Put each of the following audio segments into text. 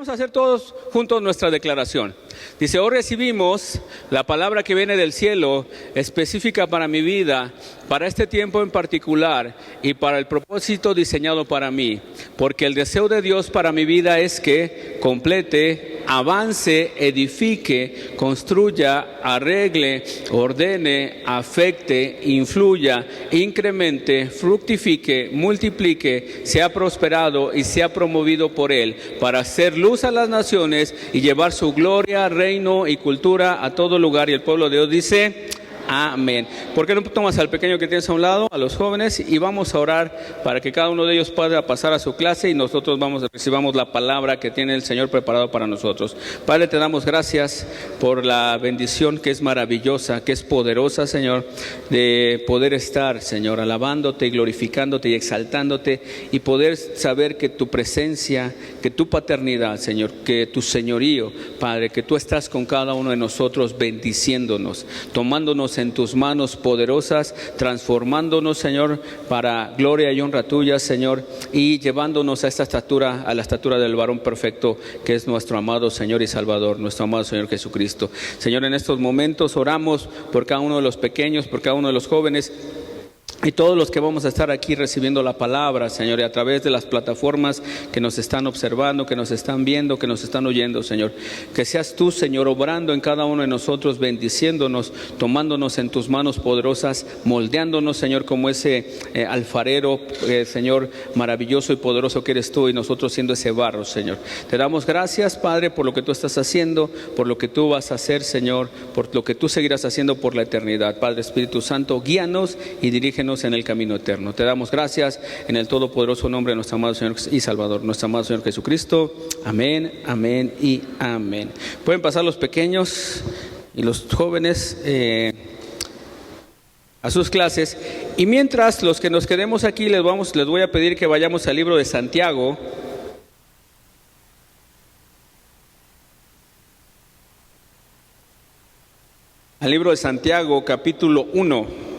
vamos a hacer todos juntos nuestra declaración. Dice, hoy recibimos la palabra que viene del cielo, específica para mi vida, para este tiempo en particular y para el propósito diseñado para mí. Porque el deseo de Dios para mi vida es que complete, avance, edifique, construya, arregle, ordene, afecte, influya, incremente, fructifique, multiplique, sea prosperado y sea promovido por Él, para hacer luz a las naciones y llevar su gloria, reino y cultura a todo lugar. Y el pueblo de Dios dice, amén. ¿Por qué no tomas al pequeño que tienes a un lado, a los jóvenes, y vamos a orar para que cada uno de ellos pueda pasar a su clase y nosotros recibamos la palabra que tiene el Señor preparado para nosotros? Padre, te damos gracias por la bendición que es maravillosa, que es poderosa, Señor, de poder estar, Señor, alabándote y glorificándote y exaltándote, y poder saber que tu presencia, que tu paternidad, Señor, que tu señorío, Padre, que tú estás con cada uno de nosotros, bendiciéndonos, tomándonos en tus manos poderosas, transformándonos, Señor, para gloria y honra tuya, Señor, y llevándonos a esta estatura, a la estatura del varón perfecto, que es nuestro amado Señor y Salvador, nuestro amado Señor Jesucristo. Señor, en estos momentos oramos por cada uno de los pequeños, por cada uno de los jóvenes, y todos los que vamos a estar aquí recibiendo la palabra, Señor, y a través de las plataformas que nos están observando, que nos están viendo, que nos están oyendo, Señor. Que seas tú, Señor, obrando en cada uno de nosotros, bendiciéndonos, tomándonos en tus manos poderosas, moldeándonos, Señor, como ese alfarero, Señor, maravilloso y poderoso que eres tú, y nosotros siendo ese barro, Señor. Te damos gracias, Padre, por lo que tú estás haciendo, por lo que tú vas a hacer, Señor, por lo que tú seguirás haciendo por la eternidad. Padre, Espíritu Santo, guíanos y dirígenos en el camino eterno. Te damos gracias en el todopoderoso nombre de nuestro amado Señor y Salvador, nuestro amado Señor Jesucristo. Amén, amén y amén. Pueden pasar los pequeños y los jóvenes a sus clases, y mientras los que nos quedemos aquí les voy a pedir que vayamos al libro de Santiago. Al libro de Santiago, capítulo 1.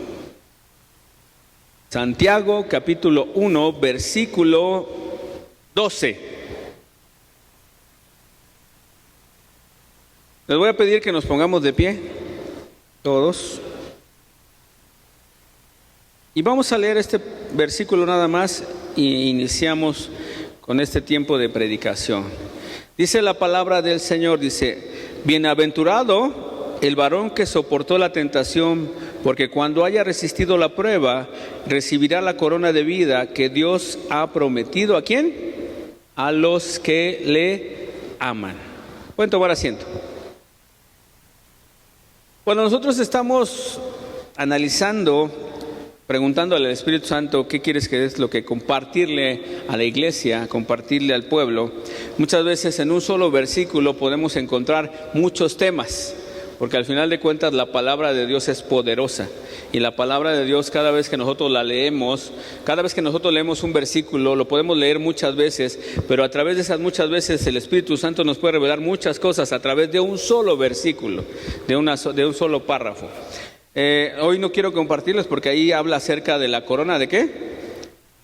Santiago capítulo 1, versículo 12. Les voy a pedir que nos pongamos de pie, todos. Y vamos a leer este versículo nada más y iniciamos con este tiempo de predicación. Dice la palabra del Señor, dice, bienaventurado el varón que soportó la tentación, porque cuando haya resistido la prueba, recibirá la corona de vida que Dios ha prometido. ¿A quién? A los que le aman. Pueden tomar asiento. Cuando nosotros estamos analizando, preguntándole al Espíritu Santo qué quieres que es lo que compartirle a la iglesia, compartirle al pueblo, muchas veces en un solo versículo podemos encontrar muchos temas. Porque al final de cuentas la palabra de Dios es poderosa, y la palabra de Dios, cada vez que nosotros la leemos, cada vez que nosotros leemos un versículo, lo podemos leer muchas veces, pero a través de esas muchas veces el Espíritu Santo nos puede revelar muchas cosas a través de un solo versículo, de un solo párrafo. Hoy no quiero compartirles porque ahí habla acerca de la corona ¿de qué?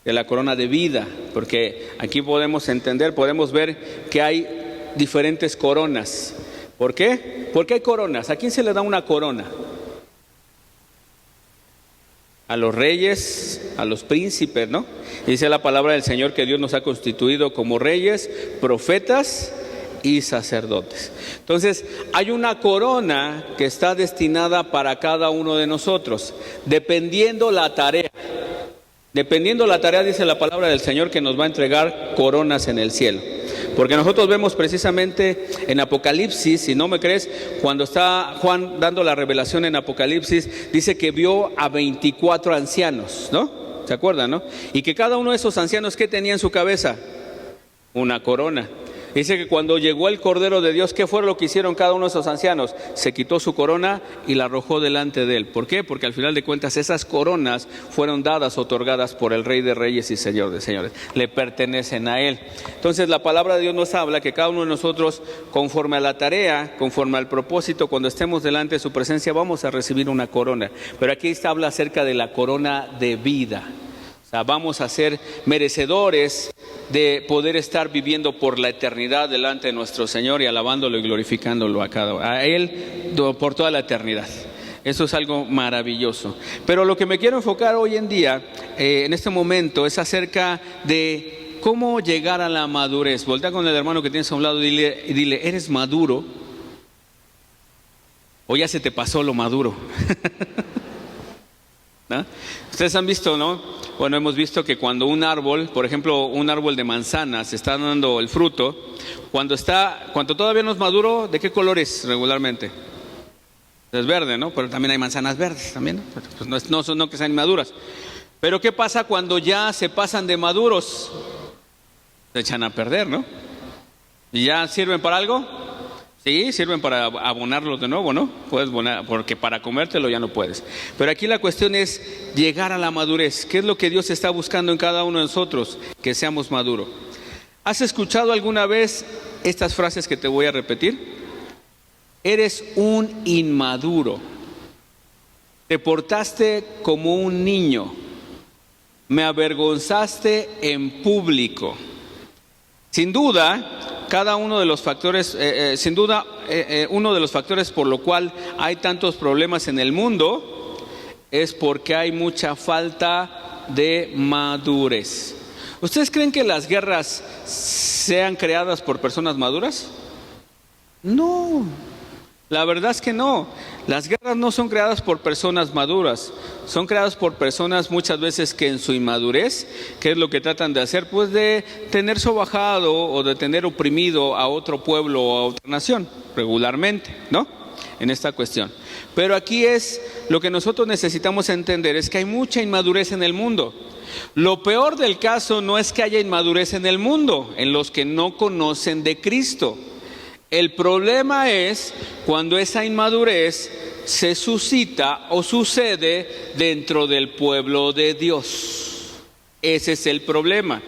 De la corona de vida, porque aquí podemos entender, podemos ver que hay diferentes coronas. ¿Por qué? Porque hay coronas. ¿A quién se le da una corona? A los reyes, a los príncipes, ¿no? Dice la palabra del Señor que Dios nos ha constituido como reyes, profetas y sacerdotes. Entonces, hay una corona que está destinada para cada uno de nosotros, dependiendo la tarea. Dependiendo la tarea, dice la palabra del Señor, que nos va a entregar coronas en el cielo. Porque nosotros vemos precisamente en Apocalipsis, si no me crees, cuando está Juan dando la revelación en Apocalipsis, dice que vio a 24 ancianos, ¿no? ¿Se acuerdan, no? Y que cada uno de esos ancianos, ¿qué tenía en su cabeza? Una corona. Dice que cuando llegó el Cordero de Dios, ¿qué fue lo que hicieron cada uno de esos ancianos? Se quitó su corona y la arrojó delante de él. ¿Por qué? Porque al final de cuentas esas coronas fueron dadas, otorgadas por el Rey de Reyes y Señor de Señores. Le pertenecen a él. Entonces la palabra de Dios nos habla que cada uno de nosotros, conforme a la tarea, conforme al propósito, cuando estemos delante de su presencia, vamos a recibir una corona. Pero aquí habla acerca de la corona de vida. O sea, vamos a ser merecedores de poder estar viviendo por la eternidad delante de nuestro Señor y alabándolo y glorificándolo a Él por toda la eternidad. Eso es algo maravilloso. Pero lo que me quiero enfocar hoy en día, en este momento, es acerca de cómo llegar a la madurez. Voltea con el hermano que tienes a un lado y dile, ¿eres maduro? ¿O ya se te pasó lo maduro? ¿No? Ustedes han visto, ¿no? Bueno, hemos visto que cuando un árbol, por ejemplo, un árbol de manzanas, está dando el fruto, cuando todavía no es maduro, ¿de qué color es regularmente? Es verde, ¿no? Pero también hay manzanas verdes también, ¿no? Pues no que sean maduras. Pero ¿qué pasa cuando ya se pasan de maduros? Se echan a perder, ¿no? ¿Y ya sirven para algo? Sí, sirven para abonarlos de nuevo, ¿no? Puedes abonar, porque para comértelo ya no puedes. Pero aquí la cuestión es llegar a la madurez. ¿Qué es lo que Dios está buscando en cada uno de nosotros? Que seamos maduros. ¿Has escuchado alguna vez estas frases que te voy a repetir? Eres un inmaduro. Te portaste como un niño. Me avergonzaste en público. Sin duda, cada uno de los factores, uno de los factores por lo cual hay tantos problemas en el mundo es porque hay mucha falta de madurez. ¿Ustedes creen que las guerras sean creadas por personas maduras? No, la verdad es que no. Las guerras no son creadas por personas maduras, son creadas por personas muchas veces que en su inmadurez, ¿qué es lo que tratan de hacer? Pues de tener sobajado o de tener oprimido a otro pueblo o a otra nación, regularmente, ¿no? En esta cuestión. Pero aquí es lo que nosotros necesitamos entender, es que hay mucha inmadurez en el mundo. Lo peor del caso no es que haya inmadurez en el mundo, en los que no conocen de Cristo. El problema es cuando esa inmadurez se suscita o sucede dentro del pueblo de Dios. Ese es el problema,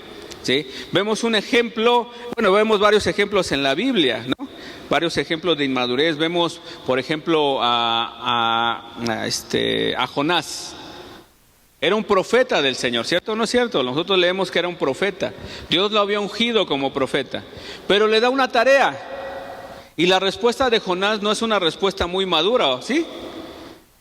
¿sí? Vemos un ejemplo, vemos varios ejemplos en la Biblia, ¿no? Varios ejemplos de inmadurez. Vemos, por ejemplo, a Jonás. Era un profeta del Señor, ¿cierto o no es cierto? Nosotros leemos que era un profeta. Dios lo había ungido como profeta, pero le da una tarea. Y la respuesta de Jonás no es una respuesta muy madura, ¿sí?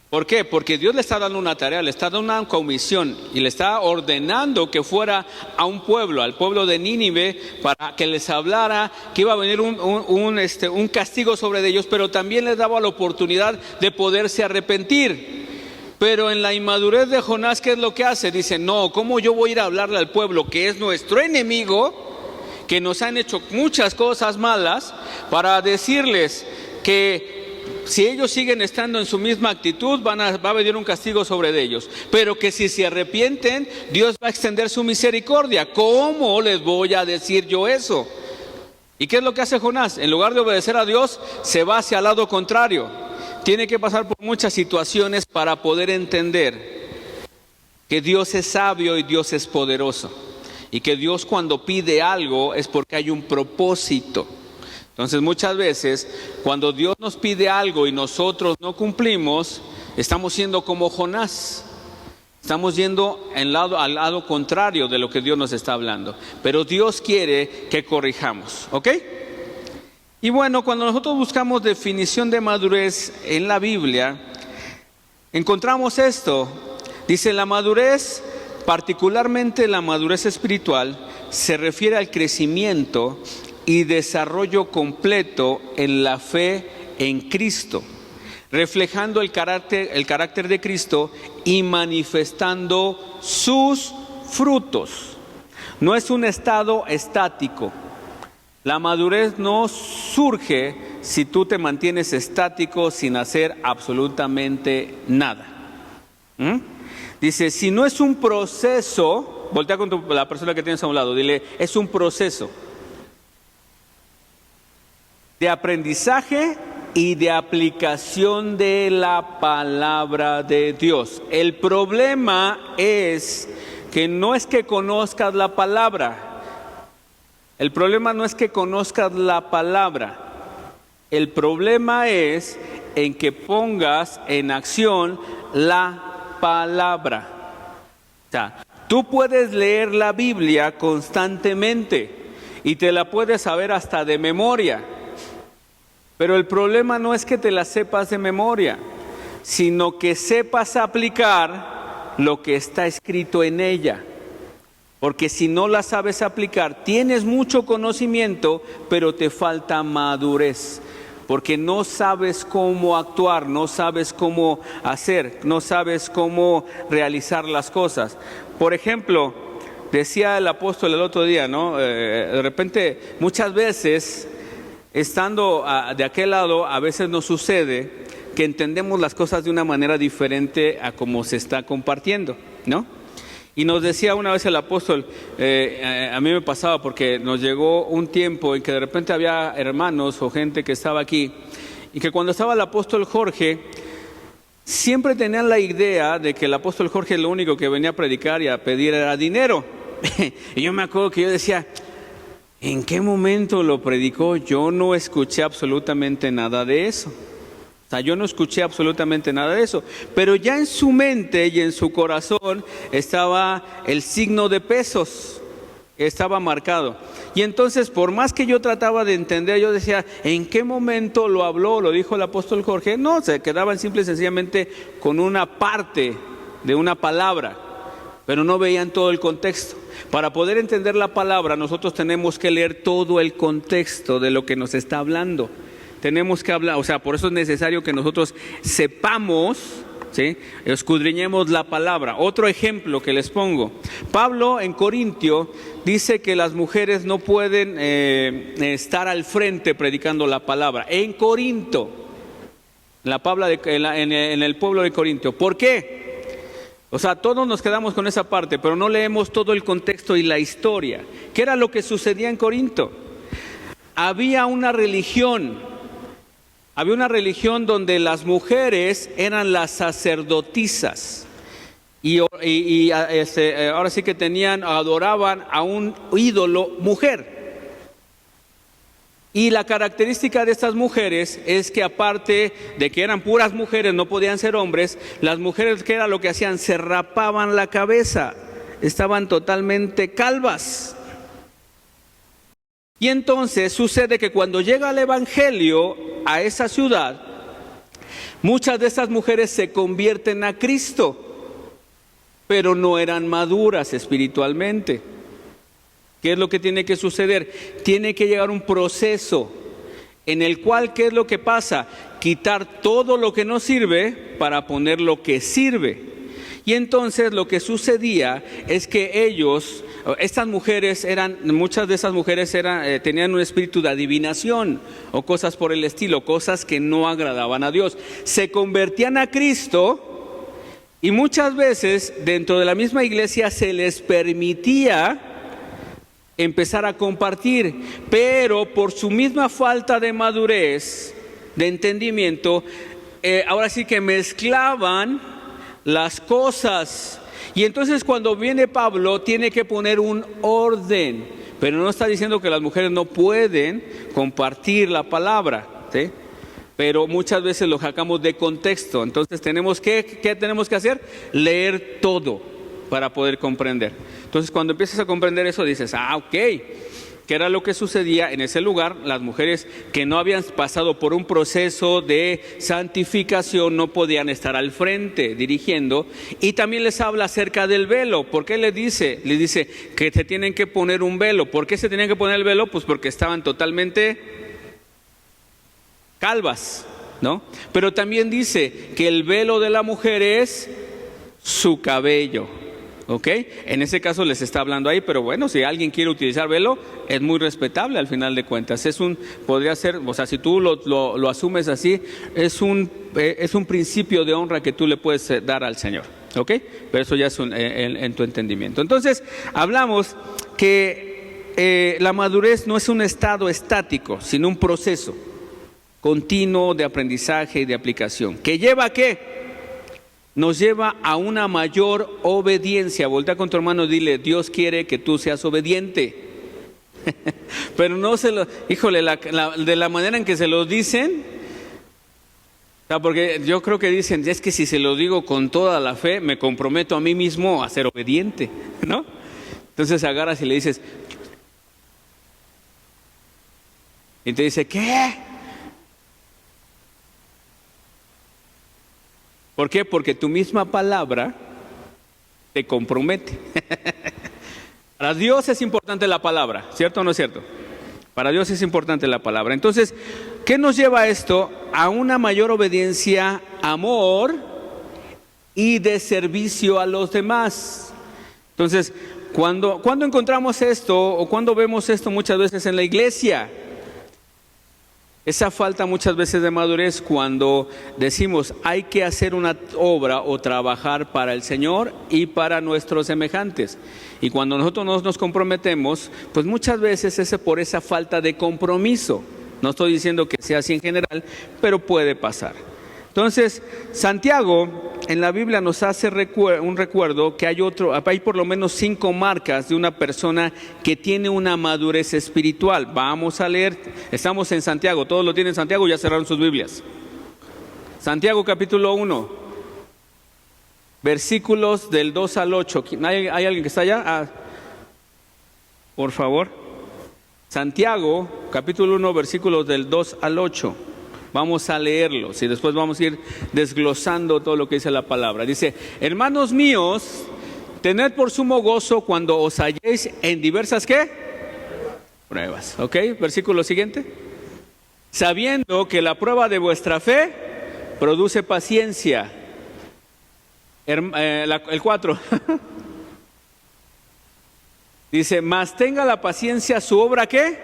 ¿Por qué? Porque Dios le está dando una tarea, le está dando una comisión y le está ordenando que fuera a un pueblo, al pueblo de Nínive, para que les hablara que iba a venir un castigo sobre ellos, pero también les daba la oportunidad de poderse arrepentir. Pero en la inmadurez de Jonás, ¿qué es lo que hace? Dice, no, ¿cómo yo voy a ir a hablarle al pueblo que es nuestro enemigo, que nos han hecho muchas cosas malas, para decirles que si ellos siguen estando en su misma actitud, va a venir un castigo sobre ellos, pero que si se arrepienten, Dios va a extender su misericordia? ¿Cómo les voy a decir yo eso? ¿Y qué es lo que hace Jonás? En lugar de obedecer a Dios, se va hacia el lado contrario. Tiene que pasar por muchas situaciones para poder entender que Dios es sabio y Dios es poderoso. Y que Dios cuando pide algo es porque hay un propósito. Entonces muchas veces cuando Dios nos pide algo y nosotros no cumplimos, estamos siendo como Jonás. Estamos yendo al lado contrario de lo que Dios nos está hablando. Pero Dios quiere que corrijamos, ¿ok? Y bueno, cuando nosotros buscamos definición de madurez en la Biblia, encontramos esto. Dice, la madurez, particularmente la madurez espiritual, se refiere al crecimiento y desarrollo completo en la fe en Cristo, reflejando el carácter de Cristo y manifestando sus frutos. No es un estado estático. La madurez no surge si tú te mantienes estático sin hacer absolutamente nada. Dice, si no es un proceso, voltea con la persona que tienes a un lado, dile, es un proceso de aprendizaje y de aplicación de la palabra de Dios. El problema es que no es que conozcas la palabra. El problema no es que conozcas la palabra. El problema es en que pongas en acción la palabra. O sea, Tú puedes leer la Biblia constantemente y te la puedes saber hasta de memoria. Pero el problema no es que te la sepas de memoria, sino que sepas aplicar lo que está escrito en ella. Porque si no la sabes aplicar, tienes mucho conocimiento, pero te falta madurez. Porque no sabes cómo actuar, no sabes cómo hacer, no sabes cómo realizar las cosas. Por ejemplo, decía el apóstol el otro día, ¿no? De repente, muchas veces, estando de aquel lado, a veces nos sucede que entendemos las cosas de una manera diferente a como se está compartiendo, ¿no? Y nos decía una vez el apóstol, a mí me pasaba porque nos llegó un tiempo en que de repente había hermanos o gente que estaba aquí, y que cuando estaba el apóstol Jorge, siempre tenían la idea de que el apóstol Jorge lo único que venía a predicar y a pedir era dinero. Y yo me acuerdo que yo decía, ¿en qué momento lo predicó? Yo no escuché absolutamente nada de eso. O sea, yo no escuché absolutamente nada de eso, pero ya en su mente y en su corazón estaba el signo de pesos, estaba marcado. Y entonces, por más que yo trataba de entender, yo decía, ¿en qué momento lo habló, lo dijo el apóstol Jorge? No, se quedaban simple y sencillamente con una parte de una palabra, pero no veían todo el contexto. Para poder entender la palabra, nosotros tenemos que leer todo el contexto de lo que nos está hablando. Tenemos que hablar, o sea, por eso es necesario que nosotros sepamos, ¿sí?, escudriñemos la palabra. Otro ejemplo que les pongo, Pablo en Corintio dice que las mujeres no pueden estar al frente predicando la palabra. En Corinto, en el pueblo de Corintio. ¿Por qué? O sea, todos nos quedamos con esa parte, pero no leemos todo el contexto y la historia. ¿Qué era lo que sucedía en Corinto? Había una religión donde las mujeres eran las sacerdotisas y ahora sí que adoraban a un ídolo mujer. Y la característica de estas mujeres es que aparte de que eran puras mujeres, no podían ser hombres, las mujeres, ¿qué era lo que hacían? Se rapaban la cabeza, estaban totalmente calvas. Y entonces sucede que cuando llega el evangelio a esa ciudad, muchas de estas mujeres se convierten a Cristo, pero no eran maduras espiritualmente. ¿Qué es lo que tiene que suceder? Tiene que llegar un proceso en el cual, ¿qué es lo que pasa? Quitar todo lo que no sirve para poner lo que sirve. Y entonces lo que sucedía es que muchas de esas mujeres tenían un espíritu de adivinación o cosas por el estilo, cosas que no agradaban a Dios. Se convertían a Cristo y muchas veces dentro de la misma iglesia se les permitía empezar a compartir, pero por su misma falta de madurez, de entendimiento, ahora sí que mezclaban las cosas. Y entonces cuando viene Pablo tiene que poner un orden, pero no está diciendo que las mujeres no pueden compartir la palabra, ¿sí? Pero muchas veces lo sacamos de contexto. Entonces ¿qué tenemos que hacer? Leer todo para poder comprender. Entonces cuando empiezas a comprender eso dices, ok, ¿qué era lo que sucedía en ese lugar? Las mujeres que no habían pasado por un proceso de santificación no podían estar al frente dirigiendo. Y también les habla acerca del velo. ¿Por qué les dice? Les dice que se tienen que poner un velo. ¿Por qué se tenían que poner el velo? Pues porque estaban totalmente calvas, ¿no? Pero también dice que el velo de la mujer es su cabello. ¿Ok? En ese caso les está hablando ahí, pero bueno, si alguien quiere utilizar velo, es muy respetable al final de cuentas. Podría ser, o sea, si tú lo asumes así, es un principio de honra que tú le puedes dar al Señor. ¿Ok? Pero eso ya es en tu entendimiento. Entonces, hablamos que la madurez no es un estado estático, sino un proceso continuo de aprendizaje y de aplicación. ¿Que lleva a qué? Nos lleva a una mayor obediencia. Voltea con tu hermano y dile, Dios quiere que tú seas obediente. Pero no de la manera en que se lo dicen, sea, porque yo creo que dicen, es que si se lo digo con toda la fe, me comprometo a mí mismo a ser obediente, ¿no? Entonces agarras y le dices, y te dice, ¿qué? ¿Por qué? Porque tu misma palabra te compromete. Para Dios es importante la palabra, ¿cierto o no es cierto? Para Dios es importante la palabra. Entonces, ¿qué nos lleva a esto? A una mayor obediencia, amor y de servicio a los demás. Entonces, cuando encontramos esto o cuando vemos esto muchas veces en la iglesia, esa falta muchas veces de madurez cuando decimos hay que hacer una obra o trabajar para el Señor y para nuestros semejantes. Y cuando nosotros nos comprometemos, pues muchas veces es por esa falta de compromiso. No estoy diciendo que sea así en general, pero puede pasar. Entonces, Santiago en la Biblia nos hace un recuerdo que hay por lo menos 5 marcas de una persona que tiene una madurez espiritual. Vamos a leer, estamos en Santiago, todos lo tienen en Santiago, ya cerraron sus Biblias. Santiago capítulo 1, versículos del 2 al 8. ¿Hay alguien que está allá? Por favor. Santiago capítulo 1, versículos del 2 al 8. Vamos a leerlos y después vamos a ir desglosando todo lo que dice la palabra. Dice, hermanos míos, tened por sumo gozo cuando os halléis en diversas, ¿qué? Pruebas. ¿Ok? Versículo siguiente. Sabiendo que la prueba de vuestra fe produce paciencia. El 4. Dice, mas tenga la paciencia su obra, ¿qué?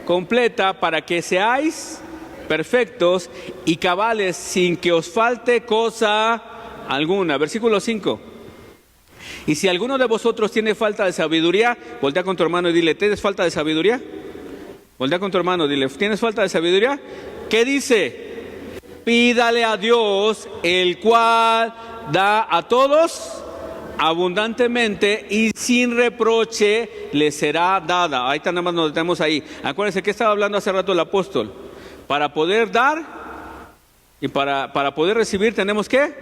Completa, para que seáis perfectos y cabales sin que os falte cosa alguna. Versículo 5. Y si alguno de vosotros tiene falta de sabiduría, voltea con tu hermano y dile, ¿tienes falta de sabiduría? Voltea con tu hermano y dile, ¿tienes falta de sabiduría? ¿Qué dice? Pídale a Dios, el cual da a todos abundantemente y sin reproche le será dada. Ahí está, nada más nos detenemos ahí. Acuérdense que estaba hablando hace rato el apóstol. Para poder dar y para poder recibir tenemos que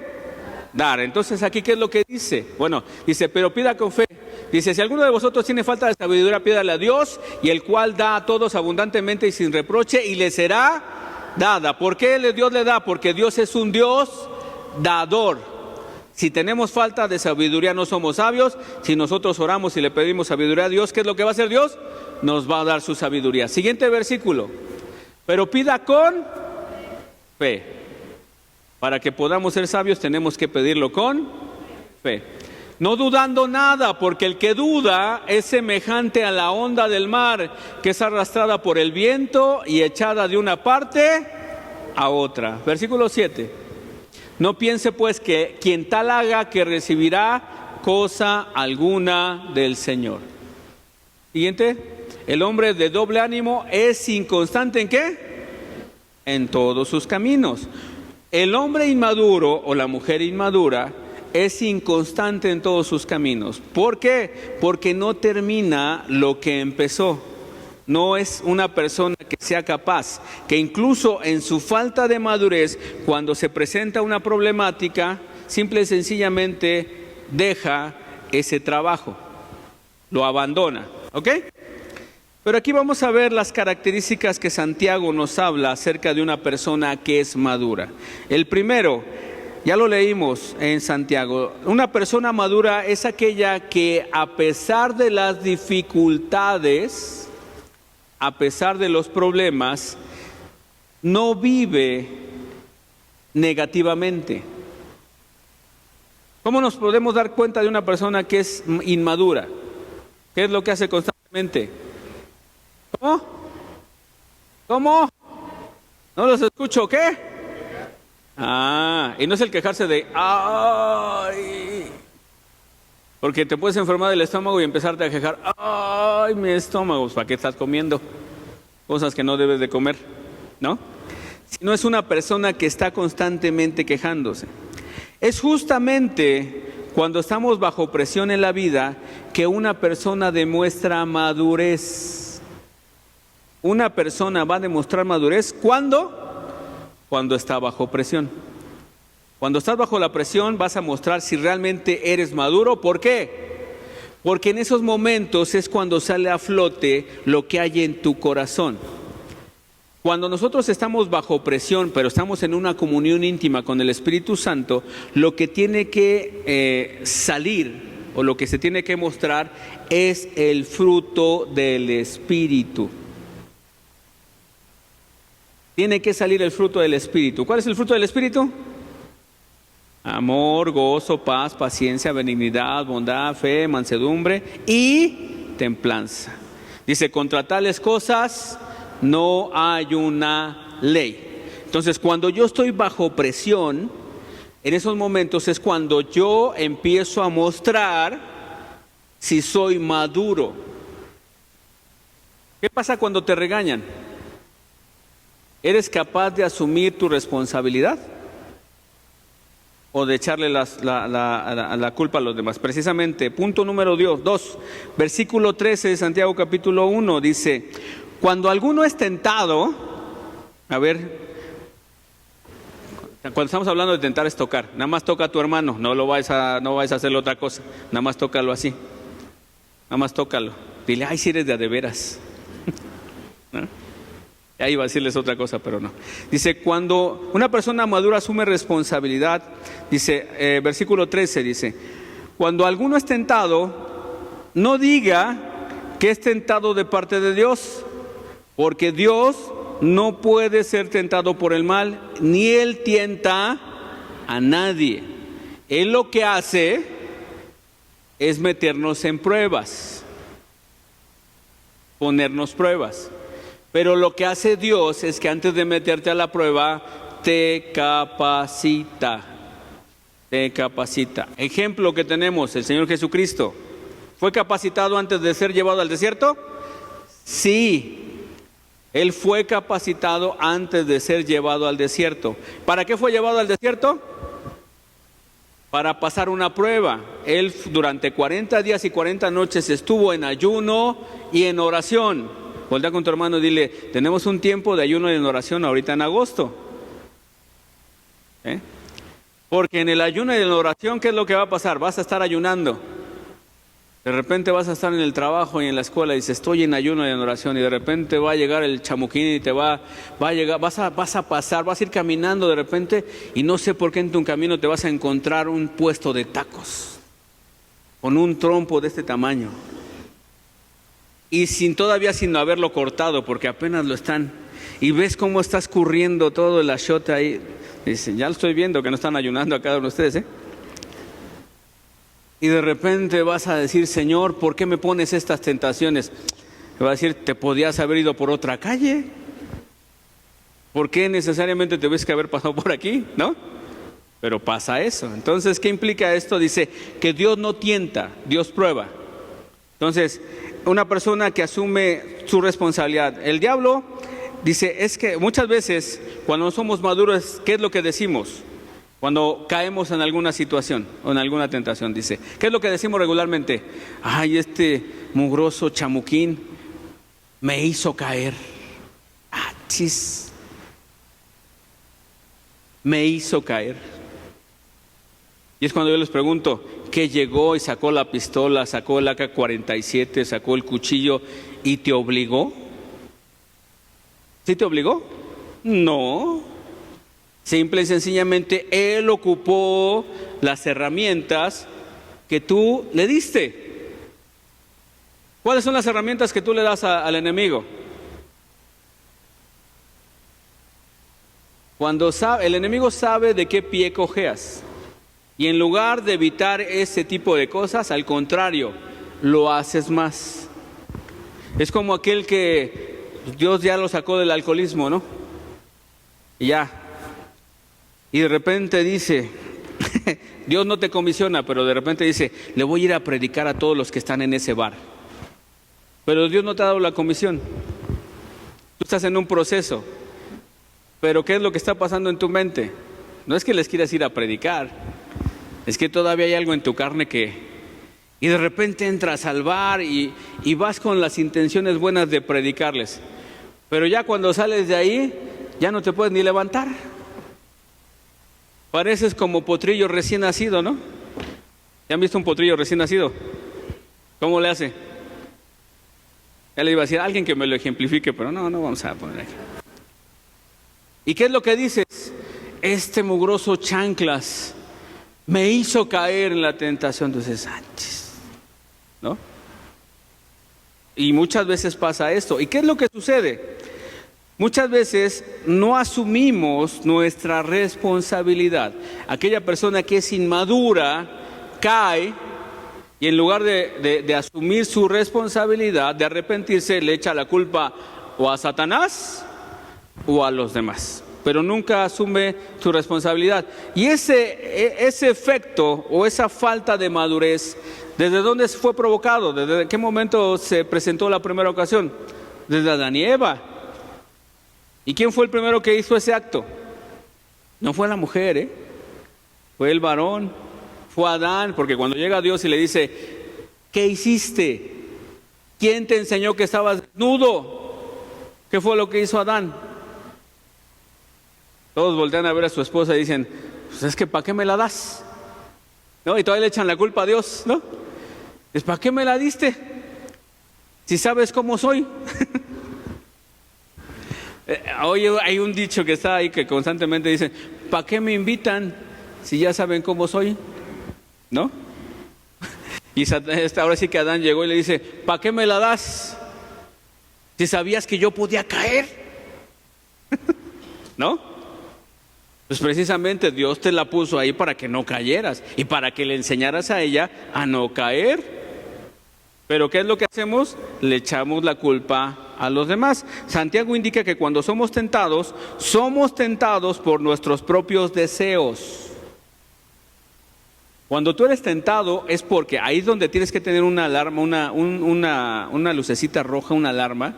dar. Entonces aquí, ¿qué es lo que dice? Bueno, dice, pero pida con fe. Dice, si alguno de vosotros tiene falta de sabiduría, pídale a Dios, y el cual da a todos abundantemente y sin reproche, y le será dada. ¿Por qué Dios le da? Porque Dios es un Dios dador. Si tenemos falta de sabiduría, no somos sabios. Si nosotros oramos y le pedimos sabiduría a Dios, ¿qué es lo que va a hacer Dios? Nos va a dar su sabiduría. Siguiente versículo. Pero pida con fe. Para que podamos ser sabios tenemos que pedirlo con fe. No dudando nada, porque el que duda es semejante a la onda del mar, que es arrastrada por el viento y echada de una parte a otra. Versículo 7. No piense pues que quien tal haga que recibirá cosa alguna del Señor. Siguiente. El hombre de doble ánimo es inconstante ¿en qué? En todos sus caminos. El hombre inmaduro o la mujer inmadura es inconstante en todos sus caminos. ¿Por qué? Porque no termina lo que empezó. No es una persona que sea capaz, que incluso en su falta de madurez, cuando se presenta una problemática, simple y sencillamente deja ese trabajo, lo abandona. ¿Ok? Pero aquí vamos a ver las características que Santiago nos habla acerca de una persona que es madura. El primero, ya lo leímos en Santiago, una persona madura es aquella que a pesar de las dificultades, a pesar de los problemas, no vive negativamente. ¿Cómo nos podemos dar cuenta de una persona que es inmadura? ¿Qué es lo que hace constantemente? ¿Cómo? ¿Cómo? No los escucho, ¿qué? Y no es el quejarse de ¡ay! Porque te puedes enfermar del estómago y empezarte a quejar ¡ay, mi estómago! ¿Para qué estás comiendo? Cosas que no debes de comer, ¿no? Sino es una persona que está constantemente quejándose. Es justamente cuando estamos bajo presión en la vida que una persona demuestra madurez. Una persona va a demostrar madurez, ¿cuándo? Cuando está bajo presión. Cuando estás bajo la presión vas a mostrar si realmente eres maduro. ¿Por qué? Porque en esos momentos es cuando sale a flote lo que hay en tu corazón. Cuando nosotros estamos bajo presión, pero estamos en una comunión íntima con el Espíritu Santo, lo que tiene que salir o lo que se tiene que mostrar es el fruto del Espíritu. Tiene que salir el fruto del Espíritu. ¿Cuál es el fruto del Espíritu? Amor, gozo, paz, paciencia, benignidad, bondad, fe, mansedumbre y templanza. Dice, contra tales cosas no hay una ley. Entonces, cuando yo estoy bajo presión, en esos momentos es cuando yo empiezo a mostrar si soy maduro. ¿Qué pasa cuando te regañan? ¿Eres capaz de asumir tu responsabilidad? ¿O de echarle la culpa a los demás? Precisamente, punto número 2, versículo 13 de Santiago capítulo 1, dice, cuando alguno es tentado, cuando estamos hablando de tentar es tocar, nada más toca a tu hermano, no vais a hacerle otra cosa, nada más tócalo así, nada más tócalo, dile, ay, si eres de veras. ¿No? Ahí iba a decirles otra cosa, pero no. Dice, cuando una persona madura asume responsabilidad, dice, versículo 13 dice, cuando alguno es tentado, no diga que es tentado de parte de Dios, porque Dios no puede ser tentado por el mal, ni Él tienta a nadie. Él lo que hace es meternos en pruebas, ponernos pruebas. Pero lo que hace Dios es que antes de meterte a la prueba, te capacita. Te capacita. Ejemplo que tenemos, el Señor Jesucristo. ¿Fue capacitado antes de ser llevado al desierto? Sí. Él fue capacitado antes de ser llevado al desierto. ¿Para qué fue llevado al desierto? Para pasar una prueba. Él durante 40 días y 40 noches estuvo en ayuno y en oración. Voltea con tu hermano y dile, tenemos un tiempo de ayuno y en oración ahorita en agosto. Porque en el ayuno y en la oración, ¿qué es lo que va a pasar? Vas a estar ayunando. De repente vas a estar en el trabajo y en la escuela y dices, estoy en ayuno y en oración. Y de repente va a llegar el chamuquín y te va a llegar, vas a pasar, vas a ir caminando de repente y no sé por qué en tu camino te vas a encontrar un puesto de tacos con un trompo de este tamaño. Y sin haberlo cortado, porque apenas lo están. Y ves cómo está escurriendo todo el achiote ahí. Dicen, ya lo estoy viendo que no están ayunando a cada uno de ustedes, Y de repente vas a decir, Señor, ¿por qué me pones estas tentaciones? Te va a decir, te podías haber ido por otra calle. ¿Por qué necesariamente te ves que haber pasado por aquí? ¿No? Pero pasa eso. Entonces, ¿qué implica esto? Dice que Dios no tienta, Dios prueba. Entonces, una persona que asume su responsabilidad. El diablo dice, es que muchas veces cuando no somos maduros, ¿qué es lo que decimos? Cuando caemos en alguna situación o en alguna tentación, dice, ¿qué es lo que decimos regularmente? Ay, este mugroso chamuquín me hizo caer. Ah, chis. Me hizo caer. Y es cuando yo les pregunto, ¿qué llegó y sacó la pistola, sacó el AK-47, sacó el cuchillo y te obligó? ¿Sí te obligó? No. Simple y sencillamente Él ocupó las herramientas que tú le diste. ¿Cuáles son las herramientas que tú le das al enemigo? Cuando el enemigo sabe de qué pie cojeas. Y en lugar de evitar ese tipo de cosas, al contrario, lo haces más. Es como aquel que Dios ya lo sacó del alcoholismo, ¿no? Y ya. Y de repente dice, Dios no te comisiona, pero de repente dice, le voy a ir a predicar a todos los que están en ese bar. Pero Dios no te ha dado la comisión. Tú estás en un proceso. Pero ¿qué es lo que está pasando en tu mente? No es que les quieras ir a predicar. Es que todavía hay algo en tu carne y de repente entras al bar y vas con las intenciones buenas de predicarles. Pero ya cuando sales de ahí, ya no te puedes ni levantar. Pareces como potrillo recién nacido, ¿no? ¿Ya han visto un potrillo recién nacido? ¿Cómo le hace? Ya le iba a decir a alguien que me lo ejemplifique, pero no vamos a poner aquí. ¿Y qué es lo que dices? Este mugroso chanclas me hizo caer en la tentación. Entonces, ¿no? Y muchas veces pasa esto. ¿Y qué es lo que sucede? Muchas veces no asumimos nuestra responsabilidad. Aquella persona que es inmadura cae y en lugar de asumir su responsabilidad, de arrepentirse, le echa la culpa o a Satanás o a los demás. Pero nunca asume su responsabilidad. Y ese efecto o esa falta de madurez, ¿desde dónde fue provocado? ¿Desde qué momento se presentó la primera ocasión? Desde Adán y Eva. ¿Y quién fue el primero que hizo ese acto? No fue la mujer, fue el varón, fue Adán, porque cuando llega Dios y le dice, ¿qué hiciste? ¿Quién te enseñó que estabas desnudo? ¿Qué fue lo que hizo Adán? Todos voltean a ver a su esposa y dicen, pues es que ¿para qué me la das? ¿No? Y todavía le echan la culpa a Dios, ¿no? Es ¿para qué me la diste? Si sabes cómo soy. Oye, hay un dicho que está ahí que constantemente dice, ¿para qué me invitan si ya saben cómo soy? ¿No? Y ahora sí que Adán llegó y le dice, ¿para qué me la das? Si sabías que yo podía caer. ¿No? Pues precisamente Dios te la puso ahí para que no cayeras y para que le enseñaras a ella a no caer. Pero ¿qué es lo que hacemos? Le echamos la culpa a los demás. Santiago indica que cuando somos tentados por nuestros propios deseos. Cuando tú eres tentado es porque ahí es donde tienes que tener una alarma, una lucecita roja, una alarma,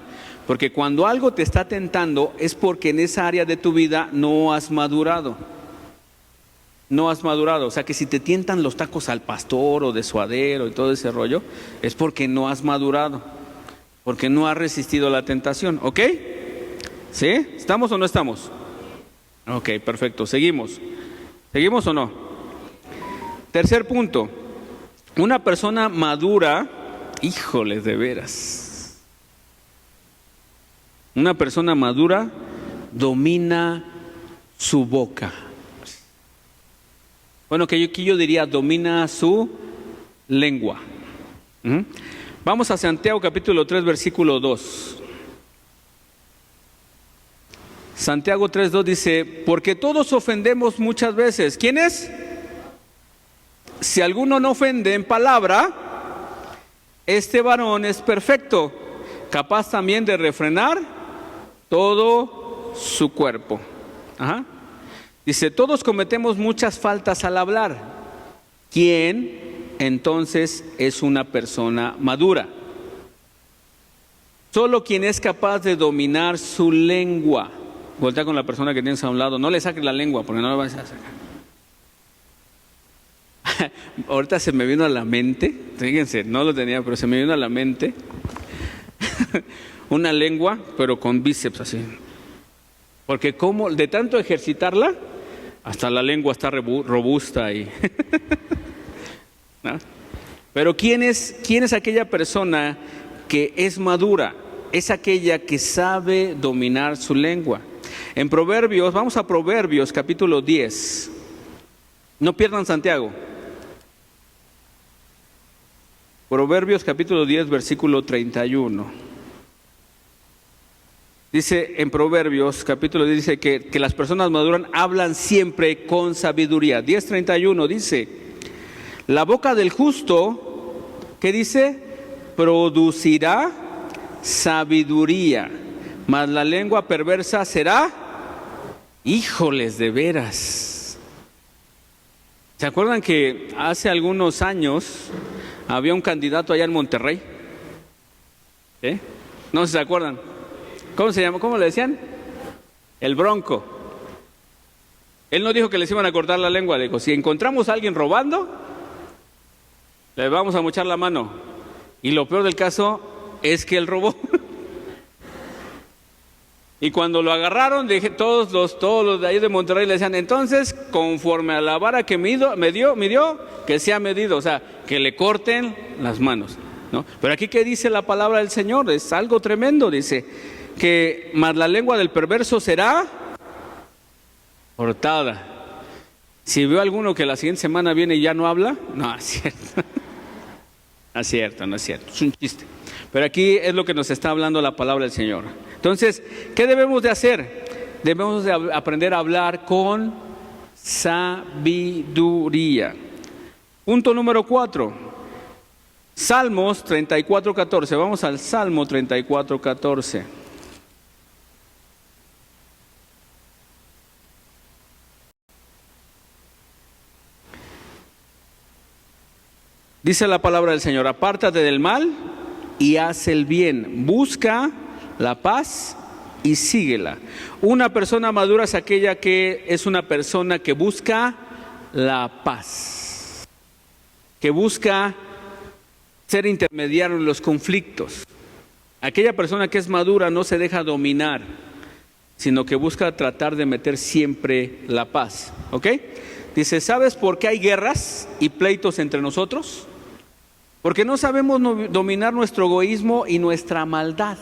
porque cuando algo te está tentando es porque en esa área de tu vida no has madurado. No has madurado, o sea que si te tientan los tacos al pastor o de suadero y todo ese rollo, es porque no has madurado, porque no has resistido la tentación, ¿ok? ¿Sí? ¿Estamos o no estamos? Ok, perfecto, seguimos. ¿Seguimos o no? Tercer punto, una persona madura, híjoles de veras, una persona madura domina su boca. Bueno, que yo diría domina su lengua. Vamos a Santiago capítulo 3, versículo 2. Santiago 3:2 dice, porque todos ofendemos muchas veces. ¿Quién es? Si alguno no ofende en palabra, este varón es perfecto, capaz también de refrenar todo su cuerpo. Dice, todos cometemos muchas faltas al hablar. ¿Quién entonces es una persona madura? Solo quien es capaz de dominar su lengua. Voltea con la persona que tienes a un lado, no le saques la lengua porque no la vas a sacar. Ahorita se me vino a la mente, fíjense, no lo tenía, pero se me vino a la mente una lengua, pero con bíceps así. Porque como de tanto ejercitarla, hasta la lengua está robusta y ¿no? Pero ¿quién es aquella persona que es madura? Es aquella que sabe dominar su lengua. En Proverbios, vamos a Proverbios capítulo 10. No pierdan Santiago. Proverbios capítulo 10, versículo 31. Dice en Proverbios capítulo 10, dice que las personas maduras hablan siempre con sabiduría. 10:31 dice, la boca del justo, ¿qué dice? Producirá sabiduría, mas la lengua perversa será, híjoles de veras. ¿Se acuerdan que hace algunos años había un candidato allá en Monterrey? No sé si se acuerdan. ¿Cómo se llama? ¿Cómo le decían? El Bronco. Él no dijo que les iban a cortar la lengua, le dijo, si encontramos a alguien robando, le vamos a mochar la mano. Y lo peor del caso es que él robó. Y cuando lo agarraron, dije, todos los de ahí de Monterrey le decían, entonces, conforme a la vara que midió, que sea medido, o sea, que le corten las manos, ¿no? Pero aquí, ¿qué dice la palabra del Señor? Es algo tremendo, dice, que más la lengua del perverso será cortada. Si veo a alguno que la siguiente semana viene y ya no habla, no es cierto. No es cierto, no es cierto, es un chiste. Pero aquí es lo que nos está hablando la palabra del Señor. Entonces, ¿qué debemos de hacer? Debemos de aprender a hablar con sabiduría. Punto número 4. Salmos 34:14. Vamos al Salmo 34:14. Dice la palabra del Señor, apártate del mal y haz el bien, busca la paz y síguela. Una persona madura es aquella que es una persona que busca la paz, que busca ser intermediario en los conflictos. Aquella persona que es madura no se deja dominar, sino que busca tratar de meter siempre la paz. ¿Ok? Dice, ¿sabes por qué hay guerras y pleitos entre nosotros? Porque no sabemos dominar nuestro egoísmo y nuestra maldad.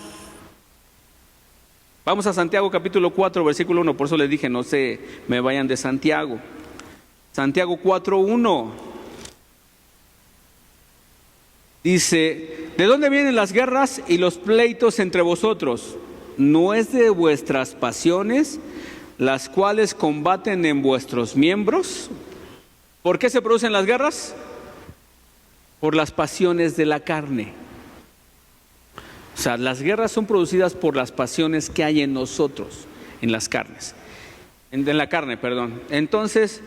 Vamos a Santiago capítulo 4, versículo 1, por eso les dije, no se me vayan de Santiago. Santiago 4:1. Dice, ¿de dónde vienen las guerras y los pleitos entre vosotros? ¿No es de vuestras pasiones, las cuales combaten en vuestros miembros? ¿Por qué se producen las guerras? Por las pasiones de la carne. O sea, las guerras son producidas por las pasiones que hay en nosotros, en las carnes, en la carne, perdón. Entonces,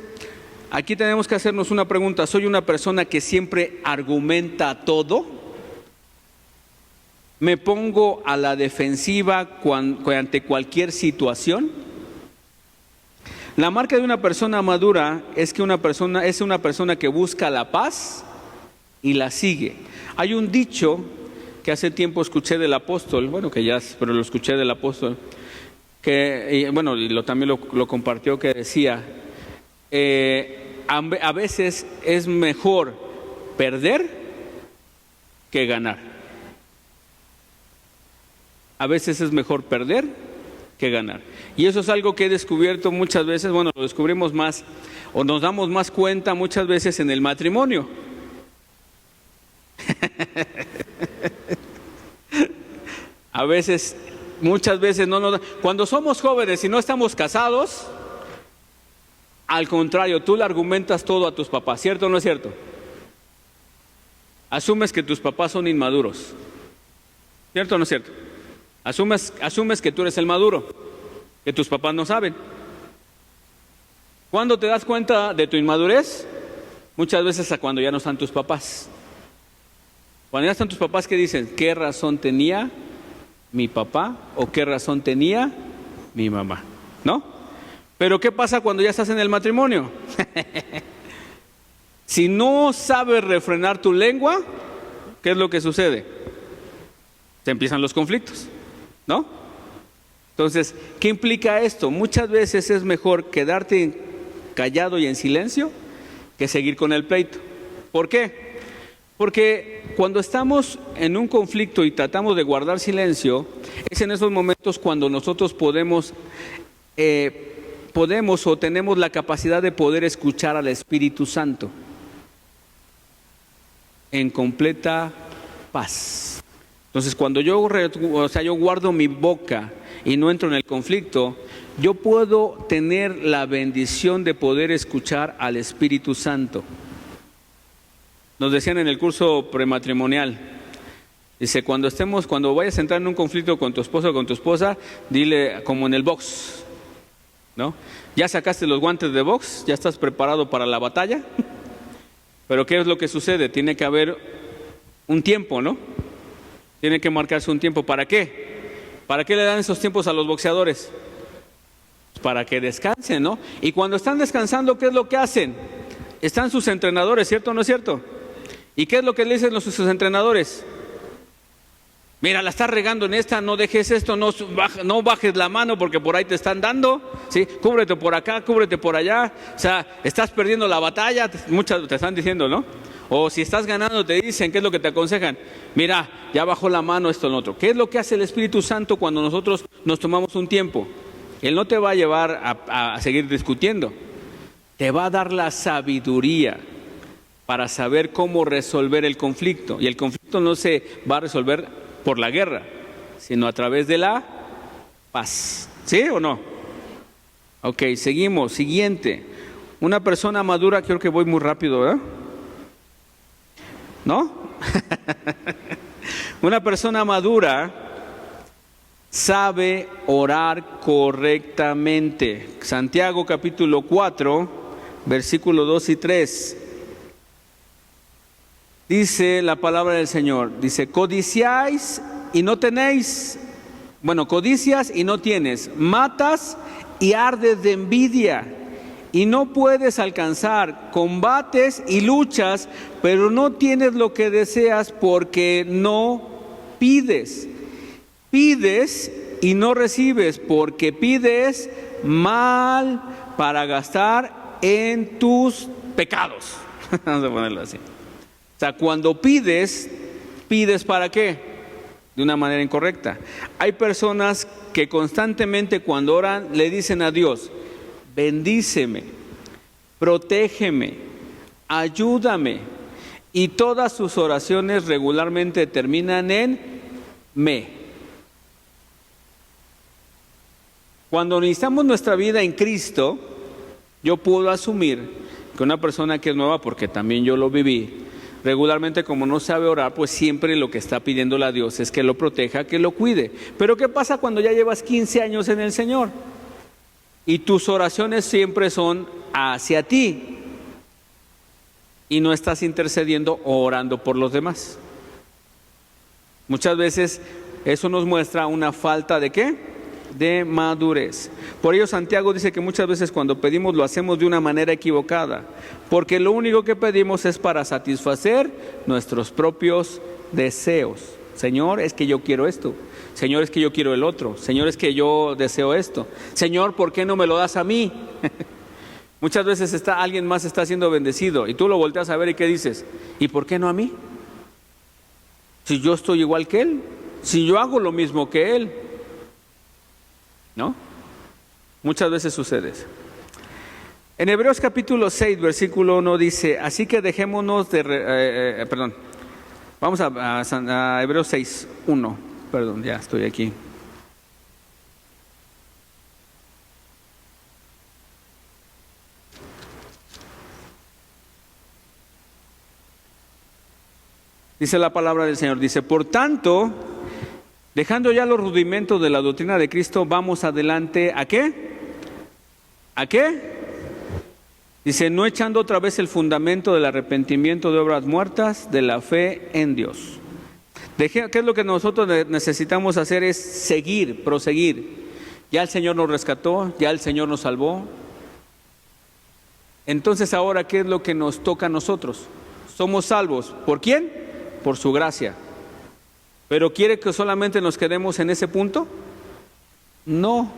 aquí tenemos que hacernos una pregunta. ¿Soy una persona que siempre argumenta todo? ¿Me pongo a la defensiva ante cualquier situación? La marca de una persona madura es que es una persona que busca la paz y la sigue. Hay un dicho que hace tiempo escuché del apóstol, pero lo escuché del apóstol, también lo compartió, que decía, a veces es mejor perder que ganar. A veces es mejor perder que ganar. Y eso es algo que he descubierto muchas veces, lo descubrimos más, o nos damos más cuenta muchas veces en el matrimonio. A veces, muchas veces cuando somos jóvenes y no estamos casados, al contrario, tú le argumentas todo a tus papás, ¿cierto o no es cierto? Asumes que tus papás son inmaduros, ¿cierto o no es cierto? Asumes que tú eres el maduro, que tus papás no saben. ¿Cuándo te das cuenta de tu inmadurez? Muchas veces a cuando ya no están tus papás. Cuando ya están tus papás, ¿qué dicen? ¿Qué razón tenía mi papá o qué razón tenía mi mamá? ¿No? Pero ¿qué pasa cuando ya estás en el matrimonio? Si no sabes refrenar tu lengua, ¿qué es lo que sucede? Se empiezan los conflictos, ¿no? Entonces, ¿qué implica esto? Muchas veces es mejor quedarte callado y en silencio que seguir con el pleito. ¿Por qué? Porque cuando estamos en un conflicto y tratamos de guardar silencio, es en esos momentos cuando nosotros podemos o tenemos la capacidad de poder escuchar al Espíritu Santo en completa paz. Entonces, cuando yo guardo mi boca y no entro en el conflicto, yo puedo tener la bendición de poder escuchar al Espíritu Santo. Nos decían en el curso prematrimonial, dice, cuando vayas a entrar en un conflicto con tu esposo o con tu esposa, dile como en el box, ¿no? Ya sacaste los guantes de box, ya estás preparado para la batalla, pero ¿qué es lo que sucede? Tiene que haber un tiempo, ¿no? Tiene que marcarse un tiempo. ¿Para qué? ¿Para qué le dan esos tiempos a los boxeadores? Para que descansen, ¿no? Y cuando están descansando, ¿qué es lo que hacen? Están sus entrenadores, ¿cierto o no es cierto? ¿Y qué es lo que le dicen sus entrenadores? Mira, la estás regando en esta, no dejes esto, no bajes la mano porque por ahí te están dando, ¿sí? Cúbrete por acá, cúbrete por allá. O sea, estás perdiendo la batalla, muchas te están diciendo, ¿no? O si estás ganando, te dicen, ¿qué es lo que te aconsejan? Mira, ya bajó la mano esto, lo otro. ¿Qué es lo que hace el Espíritu Santo cuando nosotros nos tomamos un tiempo? Él no te va a llevar a seguir discutiendo. Te va a dar la sabiduría para saber cómo resolver el conflicto. Y el conflicto no se va a resolver por la guerra, sino a través de la paz. ¿Sí o no? Ok, seguimos. Siguiente. Una persona madura, creo que voy muy rápido, ¿verdad? ¿No? Una persona madura sabe orar correctamente. Santiago capítulo 4, versículos 2 y 3. Dice la palabra del Señor, dice, codiciáis y no tenéis, codicias y no tienes, matas y ardes de envidia y no puedes alcanzar, combates y luchas, pero no tienes lo que deseas porque no pides. Pides y no recibes porque pides mal para gastar en tus pecados. Vamos a ponerlo así. O sea, cuando pides, ¿pides para qué? De una manera incorrecta. Hay personas que constantemente cuando oran le dicen a Dios, bendíceme, protégeme, ayúdame. Y todas sus oraciones regularmente terminan en me. Cuando iniciamos nuestra vida en Cristo, yo puedo asumir que una persona que es nueva, porque también yo lo viví, regularmente como no sabe orar, pues siempre lo que está pidiéndole a Dios es que lo proteja, que lo cuide. Pero ¿qué pasa cuando ya llevas 15 años en el Señor? Y tus oraciones siempre son hacia ti. Y no estás intercediendo o orando por los demás. Muchas veces eso nos muestra una falta ¿de qué? De madurez. Por ello Santiago dice que muchas veces cuando pedimos lo hacemos de una manera equivocada, porque lo único que pedimos es para satisfacer nuestros propios deseos. Señor, es que yo quiero esto. Señor, es que yo quiero el otro. Señor, es que yo deseo esto. Señor, ¿por qué no me lo das a mí? Muchas veces alguien más está siendo bendecido y tú lo volteas a ver y ¿qué dices? ¿Y por qué no a mí? Si yo estoy igual que él, si yo hago lo mismo que él. ¿No? Muchas veces sucede eso. En Hebreos capítulo 6, versículo 1 dice, así que dejémonos de... Vamos a Hebreos 6, 1. Perdón, ya estoy aquí. Dice la palabra del Señor, dice, por tanto, dejando ya los rudimentos de la doctrina de Cristo, vamos adelante, ¿a qué? ¿A qué? Dice, no echando otra vez el fundamento del arrepentimiento de obras muertas, de la fe en Dios. ¿Qué es lo que nosotros necesitamos hacer? Es seguir, proseguir. Ya el Señor nos rescató, ya el Señor nos salvó. Entonces ahora, ¿qué es lo que nos toca a nosotros? Somos salvos. ¿Por quién? Por su gracia. ¿Pero quiere que solamente nos quedemos en ese punto? No.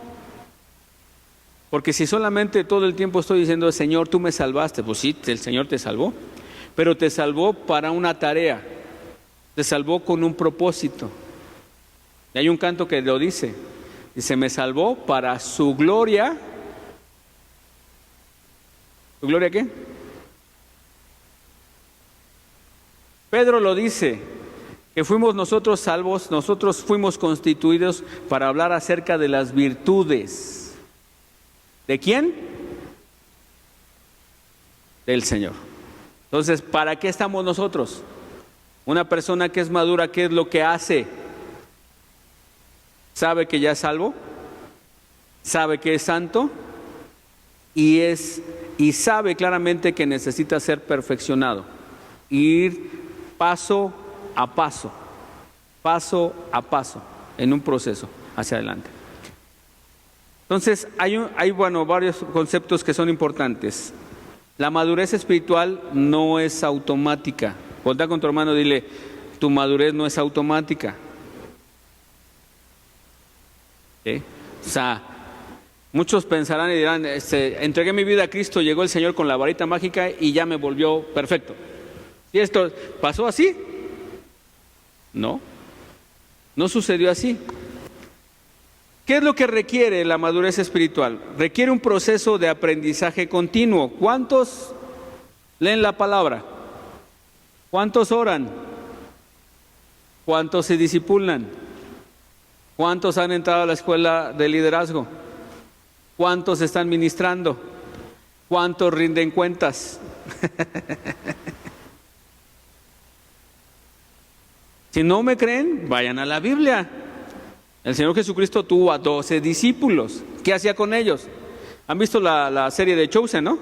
Porque si solamente todo el tiempo estoy diciendo, Señor, tú me salvaste, pues sí, el Señor te salvó, pero te salvó para una tarea, te salvó con un propósito. Y hay un canto que lo dice, me salvó para su gloria. ¿Su gloria qué? Pedro lo dice, que fuimos nosotros salvos, nosotros fuimos constituidos para hablar acerca de las virtudes. ¿De quién? Del Señor. Entonces, ¿para qué estamos nosotros? Una persona que es madura, ¿qué es lo que hace? ¿Sabe que ya es salvo? ¿Sabe que es santo? Y sabe claramente que necesita ser perfeccionado. Ir paso a paso, en un proceso hacia adelante. Entonces, hay varios conceptos que son importantes. La madurez espiritual no es automática. Voltea con tu hermano y dile, tu madurez no es automática. ¿Sí? O sea, muchos pensarán y dirán, entregué mi vida a Cristo, llegó el Señor con la varita mágica y ya me volvió perfecto. ¿Y esto pasó así? No, no sucedió así. ¿Qué es lo que requiere la madurez espiritual? Requiere un proceso de aprendizaje continuo. ¿Cuántos leen la palabra? ¿Cuántos oran? ¿Cuántos se discipulan? ¿Cuántos han entrado a la escuela de liderazgo? ¿Cuántos están ministrando? ¿Cuántos rinden cuentas? Si no me creen, vayan a la Biblia. El Señor Jesucristo tuvo a 12 discípulos. ¿Qué hacía con ellos? ¿Han visto la serie de Chosen, no?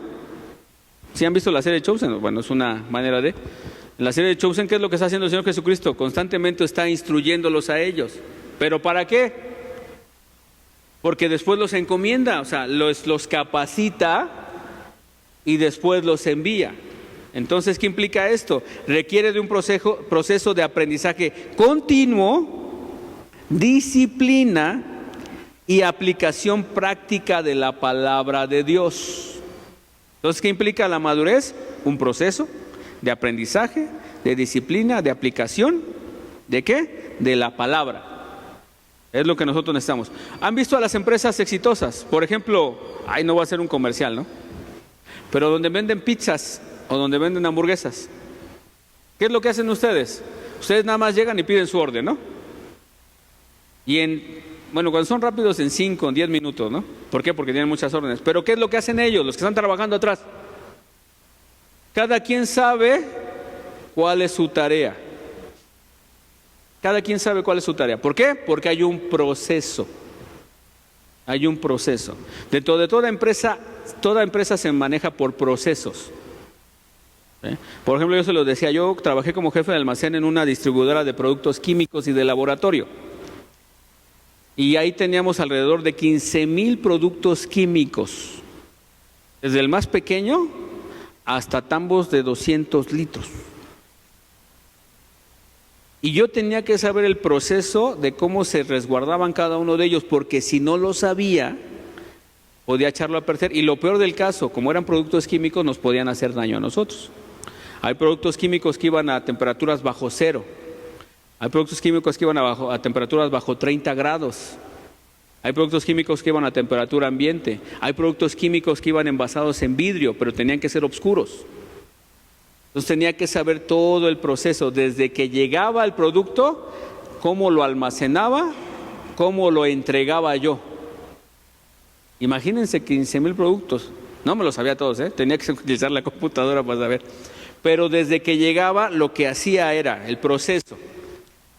¿Sí han visto la serie de Chosen? Bueno, es una manera de... En la serie de Chosen, ¿qué es lo que está haciendo el Señor Jesucristo? Constantemente está instruyéndolos a ellos. ¿Pero para qué? Porque después los encomienda, o sea, los capacita y después los envía. Entonces, ¿qué implica esto? Requiere de un proceso de aprendizaje continuo, disciplina y aplicación práctica de la palabra de Dios. Entonces, ¿qué implica la madurez? Un proceso de aprendizaje, de disciplina, de aplicación, ¿de qué? De la palabra. Es lo que nosotros necesitamos. ¿Han visto a las empresas exitosas? Por ejemplo, no va a ser un comercial, ¿no? Pero donde venden pizzas o donde venden hamburguesas, ¿qué es lo que hacen ustedes? Ustedes nada más llegan y piden su orden, ¿no? Y cuando son rápidos en 5, en 10 minutos, ¿no? ¿Por qué? Porque tienen muchas órdenes. Pero ¿qué es lo que hacen ellos, los que están trabajando atrás? Cada quien sabe cuál es su tarea. Cada quien sabe cuál es su tarea. ¿Por qué? Porque hay un proceso. Hay un proceso. Dentro de toda empresa se maneja por procesos. Por ejemplo, yo se lo decía, yo trabajé como jefe de almacén en una distribuidora de productos químicos y de laboratorio. Y ahí teníamos alrededor de 15,000 productos químicos. Desde el más pequeño hasta tambos de 200 litros. Y yo tenía que saber el proceso de cómo se resguardaban cada uno de ellos, porque si no lo sabía, podía echarlo a perder. Y lo peor del caso, como eran productos químicos, nos podían hacer daño a nosotros. Hay productos químicos que iban a temperaturas bajo cero. Hay productos químicos que iban a temperaturas bajo 30 grados. Hay productos químicos que iban a temperatura ambiente. Hay productos químicos que iban envasados en vidrio, pero tenían que ser oscuros. Entonces tenía que saber todo el proceso, desde que llegaba el producto, cómo lo almacenaba, cómo lo entregaba yo. Imagínense 15,000 productos. No me los sabía todos, tenía que utilizar la computadora para saber. Pero desde que llegaba, lo que hacía era el proceso.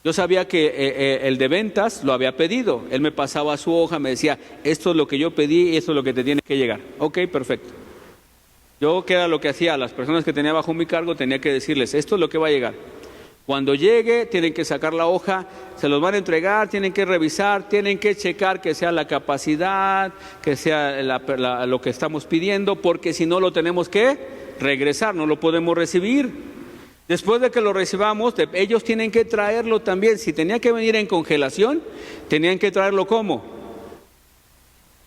Yo sabía que el de ventas lo había pedido. Él me pasaba su hoja, me decía, esto es lo que yo pedí y esto es lo que te tiene que llegar. Ok, perfecto. Yo, ¿qué era lo que hacía? A las personas que tenía bajo mi cargo tenía que decirles, esto es lo que va a llegar. Cuando llegue, tienen que sacar la hoja, se los van a entregar, tienen que revisar, tienen que checar que sea la capacidad, que sea lo que estamos pidiendo, porque si no lo tenemos que regresar, no lo podemos recibir. Después de que lo recibamos, ellos tienen que traerlo también. Si tenía que venir en congelación, tenían que traerlo ¿cómo?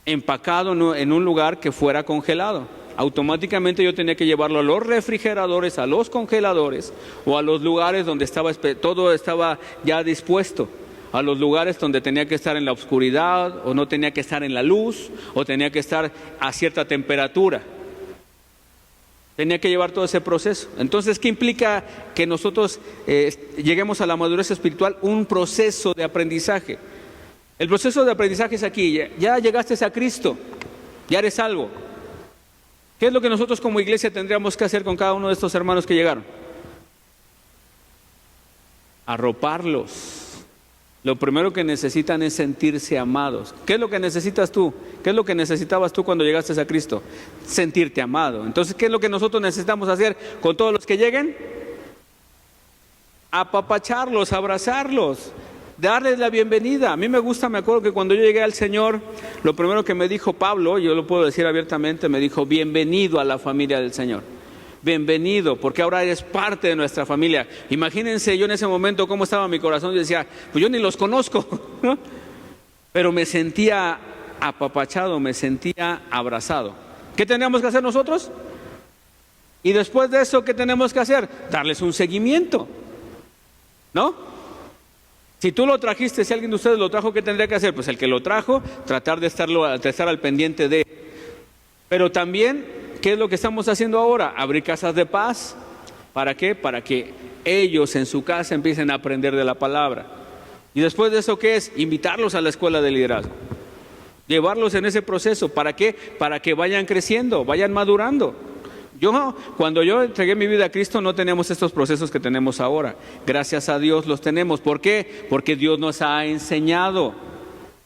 Empacado en un lugar que fuera congelado. Automáticamente yo tenía que llevarlo a los refrigeradores, a los congeladores o a los lugares donde todo estaba ya dispuesto, a los lugares donde tenía que estar en la oscuridad o no tenía que estar en la luz o tenía que estar a cierta temperatura. Tenía que llevar todo ese proceso. Entonces, ¿qué implica que nosotros lleguemos a la madurez espiritual? Un proceso de aprendizaje. El proceso de aprendizaje es aquí. Ya llegaste a Cristo, ya eres salvo. ¿Qué es lo que nosotros como iglesia tendríamos que hacer con cada uno de estos hermanos que llegaron? Arroparlos. Lo primero que necesitan es sentirse amados. ¿Qué es lo que necesitas tú? ¿Qué es lo que necesitabas tú cuando llegaste a Cristo? Sentirte amado. Entonces, ¿qué es lo que nosotros necesitamos hacer con todos los que lleguen? Apapacharlos, abrazarlos, darles la bienvenida. A mí me acuerdo que cuando yo llegué al Señor, lo primero que me dijo Pablo, yo lo puedo decir abiertamente, me dijo, bienvenido a la familia del Señor. Bienvenido, porque ahora eres parte de nuestra familia. Imagínense yo en ese momento cómo estaba mi corazón. Yo decía, pues yo ni los conozco, ¿no? pero me sentía apapachado, me sentía abrazado. ¿Qué tenemos que hacer nosotros? Y después de eso, ¿qué tenemos que hacer? Darles un seguimiento, ¿no? Si tú lo trajiste, si alguien de ustedes lo trajo, ¿qué tendría que hacer? Pues el que lo trajo, tratar de estar al pendiente de. Pero también, ¿qué es lo que estamos haciendo ahora? Abrir casas de paz. ¿Para qué? Para que ellos en su casa empiecen a aprender de la palabra. Y después de eso, ¿qué es? Invitarlos a la escuela de liderazgo. Llevarlos en ese proceso. ¿Para qué? Para que vayan creciendo, vayan madurando. Cuando yo entregué mi vida a Cristo, no teníamos estos procesos que tenemos ahora. Gracias a Dios los tenemos. ¿Por qué? Porque Dios nos ha enseñado,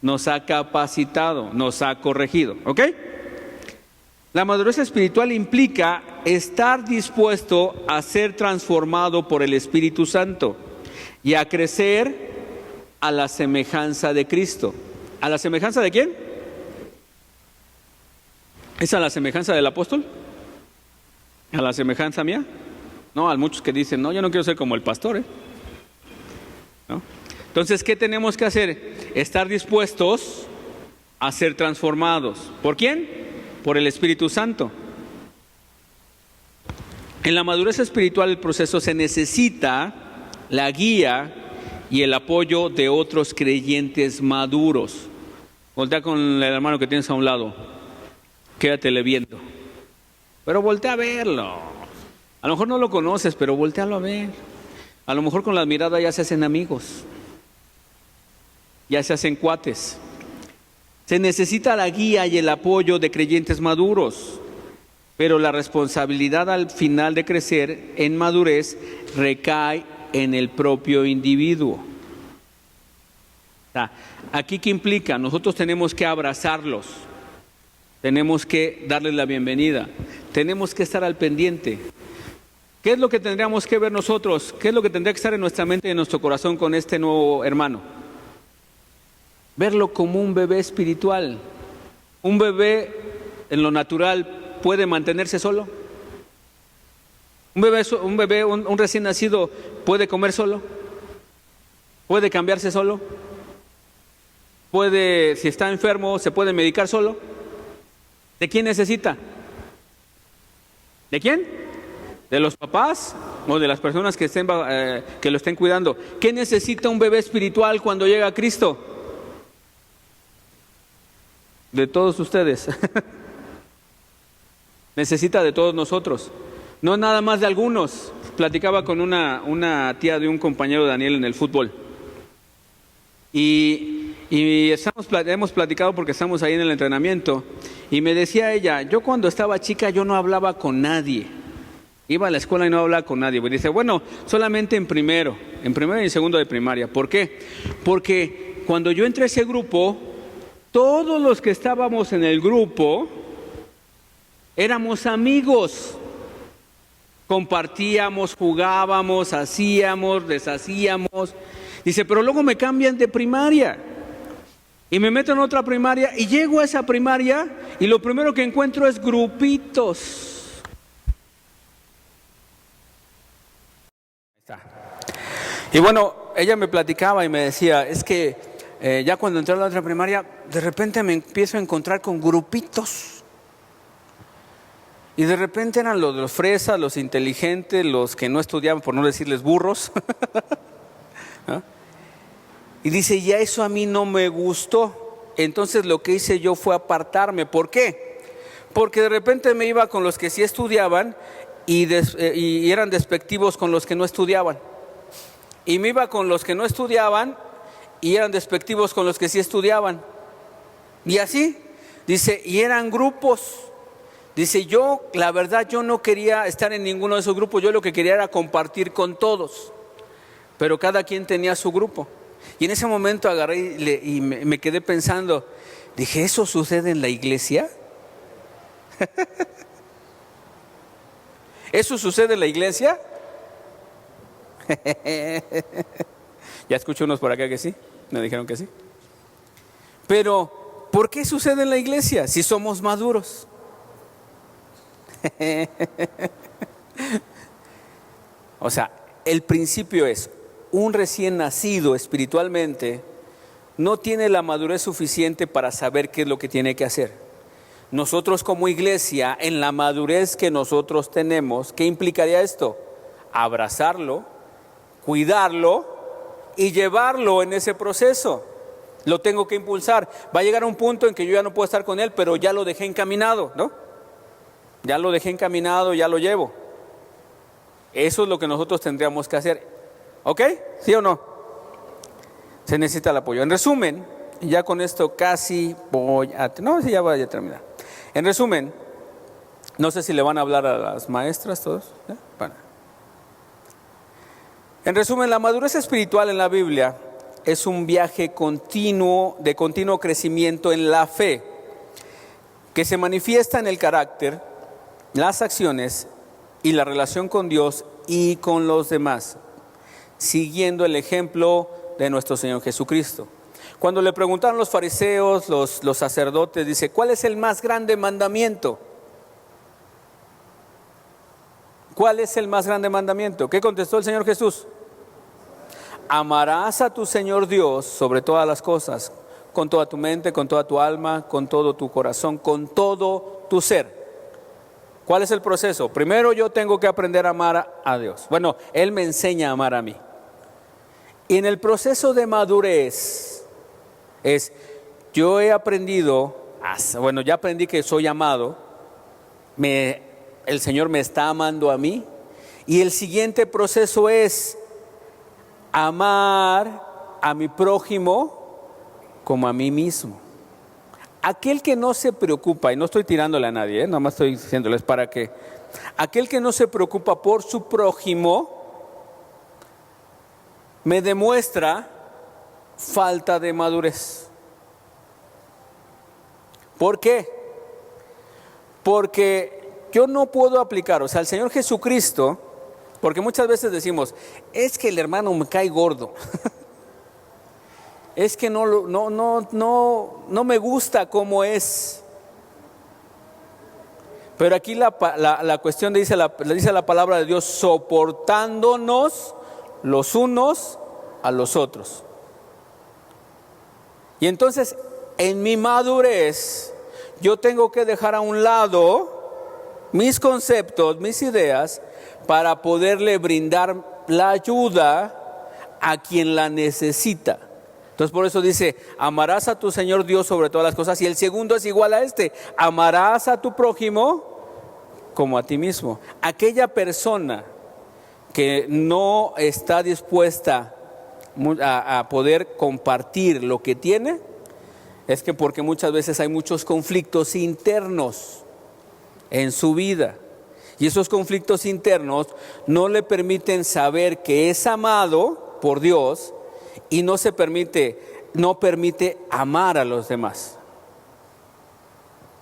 nos ha capacitado, nos ha corregido. ¿Ok? La madurez espiritual implica estar dispuesto a ser transformado por el Espíritu Santo y a crecer a la semejanza de Cristo. ¿A la semejanza de quién? ¿Es a la semejanza del apóstol? ¿A la semejanza mía? No, a muchos que dicen, no, yo no quiero ser como el pastor, ¿no? Entonces, ¿qué tenemos que hacer? Estar dispuestos a ser transformados. ¿Por quién? Por el Espíritu Santo. En la madurez espiritual el proceso se necesita la guía y el apoyo de otros creyentes maduros. Voltea con el hermano que tienes a un lado. Quédatele viendo. Pero voltea a verlo. A lo mejor no lo conoces, pero voltealo a ver. A lo mejor con la mirada ya se hacen amigos. Ya se hacen cuates. Se necesita la guía y el apoyo de creyentes maduros, pero la responsabilidad al final de crecer en madurez recae en el propio individuo. O sea, ¿aquí qué implica? Nosotros tenemos que abrazarlos, tenemos que darles la bienvenida, tenemos que estar al pendiente. ¿Qué es lo que tendríamos que ver nosotros? ¿Qué es lo que tendría que estar en nuestra mente y en nuestro corazón con este nuevo hermano? Verlo como un bebé espiritual. Un bebé en lo natural puede mantenerse solo. Un recién nacido puede comer solo. Puede cambiarse solo. Si está enfermo, se puede medicar solo. ¿De quién necesita? ¿De quién? ¿De los papás o de las personas que lo estén cuidando? ¿Qué necesita un bebé espiritual cuando llega a Cristo? De todos ustedes. Necesita de todos nosotros. No nada más de algunos. Platicaba con una tía de un compañero de Daniel en el fútbol. Y hemos platicado porque estamos ahí en el entrenamiento. Y me decía ella, yo cuando estaba chica yo no hablaba con nadie. Iba a la escuela y no hablaba con nadie. Y dice, bueno, solamente en primero y en segundo de primaria. ¿Por qué? Porque cuando yo entré a ese grupo, todos los que estábamos en el grupo éramos amigos, compartíamos, jugábamos, hacíamos, deshacíamos. Dice, pero luego me cambian de primaria y me meto en otra primaria y llego a esa primaria y lo primero que encuentro es grupitos. Y bueno, ella me platicaba y me decía, es que ya cuando entré a la otra primaria, de repente me empiezo a encontrar con grupitos. Y de repente eran los fresas, los inteligentes, los que no estudiaban, por no decirles burros. ¿No? Y dice, ya eso a mí no me gustó. Entonces lo que hice yo fue apartarme. ¿Por qué? Porque de repente me iba con los que sí estudiaban y eran despectivos con los que no estudiaban. Y me iba con los que no estudiaban y eran despectivos con los que sí estudiaban. Y así, dice, y eran grupos. Dice, la verdad, yo no quería estar en ninguno de esos grupos. Yo lo que quería era compartir con todos. Pero cada quien tenía su grupo. Y en ese momento agarré y me quedé pensando. Dije, ¿eso sucede en la iglesia? ¿Eso sucede en la iglesia? Ya escuché unos por acá que sí. Me dijeron que sí. Pero, ¿por qué sucede en la iglesia si somos maduros? O sea, el principio es, un recién nacido espiritualmente no tiene la madurez suficiente para saber qué es lo que tiene que hacer. Nosotros como iglesia, en la madurez que nosotros tenemos, ¿qué implicaría esto? Abrazarlo, cuidarlo y llevarlo en ese proceso. Lo tengo que impulsar. Va a llegar un punto en que yo ya no puedo estar con él, pero ya lo dejé encaminado, ¿no? Ya lo dejé encaminado, ya lo llevo. Eso es lo que nosotros tendríamos que hacer. ¿Ok? ¿Sí o no? Se necesita el apoyo. En resumen, ya con esto casi voy a... No, sí, ya voy a terminar. En resumen, no sé si le van a hablar a las maestras todos. ¿Eh? Bueno. En resumen, la madurez espiritual en la Biblia es un viaje continuo, de continuo crecimiento en la fe, que se manifiesta en el carácter, las acciones y la relación con Dios y con los demás, siguiendo el ejemplo de nuestro Señor Jesucristo. Cuando le preguntaron los fariseos, los sacerdotes, dice, ¿cuál es el más grande mandamiento? ¿Cuál es el más grande mandamiento? ¿Qué contestó el Señor Jesús? Amarás a tu Señor Dios sobre todas las cosas, con toda tu mente, con toda tu alma, con todo tu corazón, con todo tu ser. ¿Cuál es el proceso? Primero yo tengo que aprender a amar a Dios. Bueno, Él me enseña a amar a mí. Y en el proceso de madurez yo he aprendido, ya aprendí que soy amado, el Señor me está amando a mí, y el siguiente proceso es amar a mi prójimo como a mí mismo. Aquel que no se preocupa, y no estoy tirándole a nadie, nada más estoy diciéndoles para que, aquel que no se preocupa por su prójimo, me demuestra falta de madurez. ¿Por qué? Porque yo no puedo aplicar, o sea, el Señor Jesucristo, porque muchas veces decimos, es que el hermano me cae gordo, es que no me gusta cómo es. Pero aquí la cuestión dice la palabra de Dios, soportándonos los unos a los otros. Y entonces, en mi madurez, yo tengo que dejar a un lado mis conceptos, mis ideas, para poderle brindar la ayuda a quien la necesita. Entonces, por eso dice, amarás a tu Señor Dios sobre todas las cosas. Y el segundo es igual a este, amarás a tu prójimo como a ti mismo. Aquella persona que no está dispuesta a poder compartir lo que tiene, es que porque muchas veces hay muchos conflictos internos en su vida, y esos conflictos internos no le permiten saber que es amado por Dios, y no permite amar a los demás.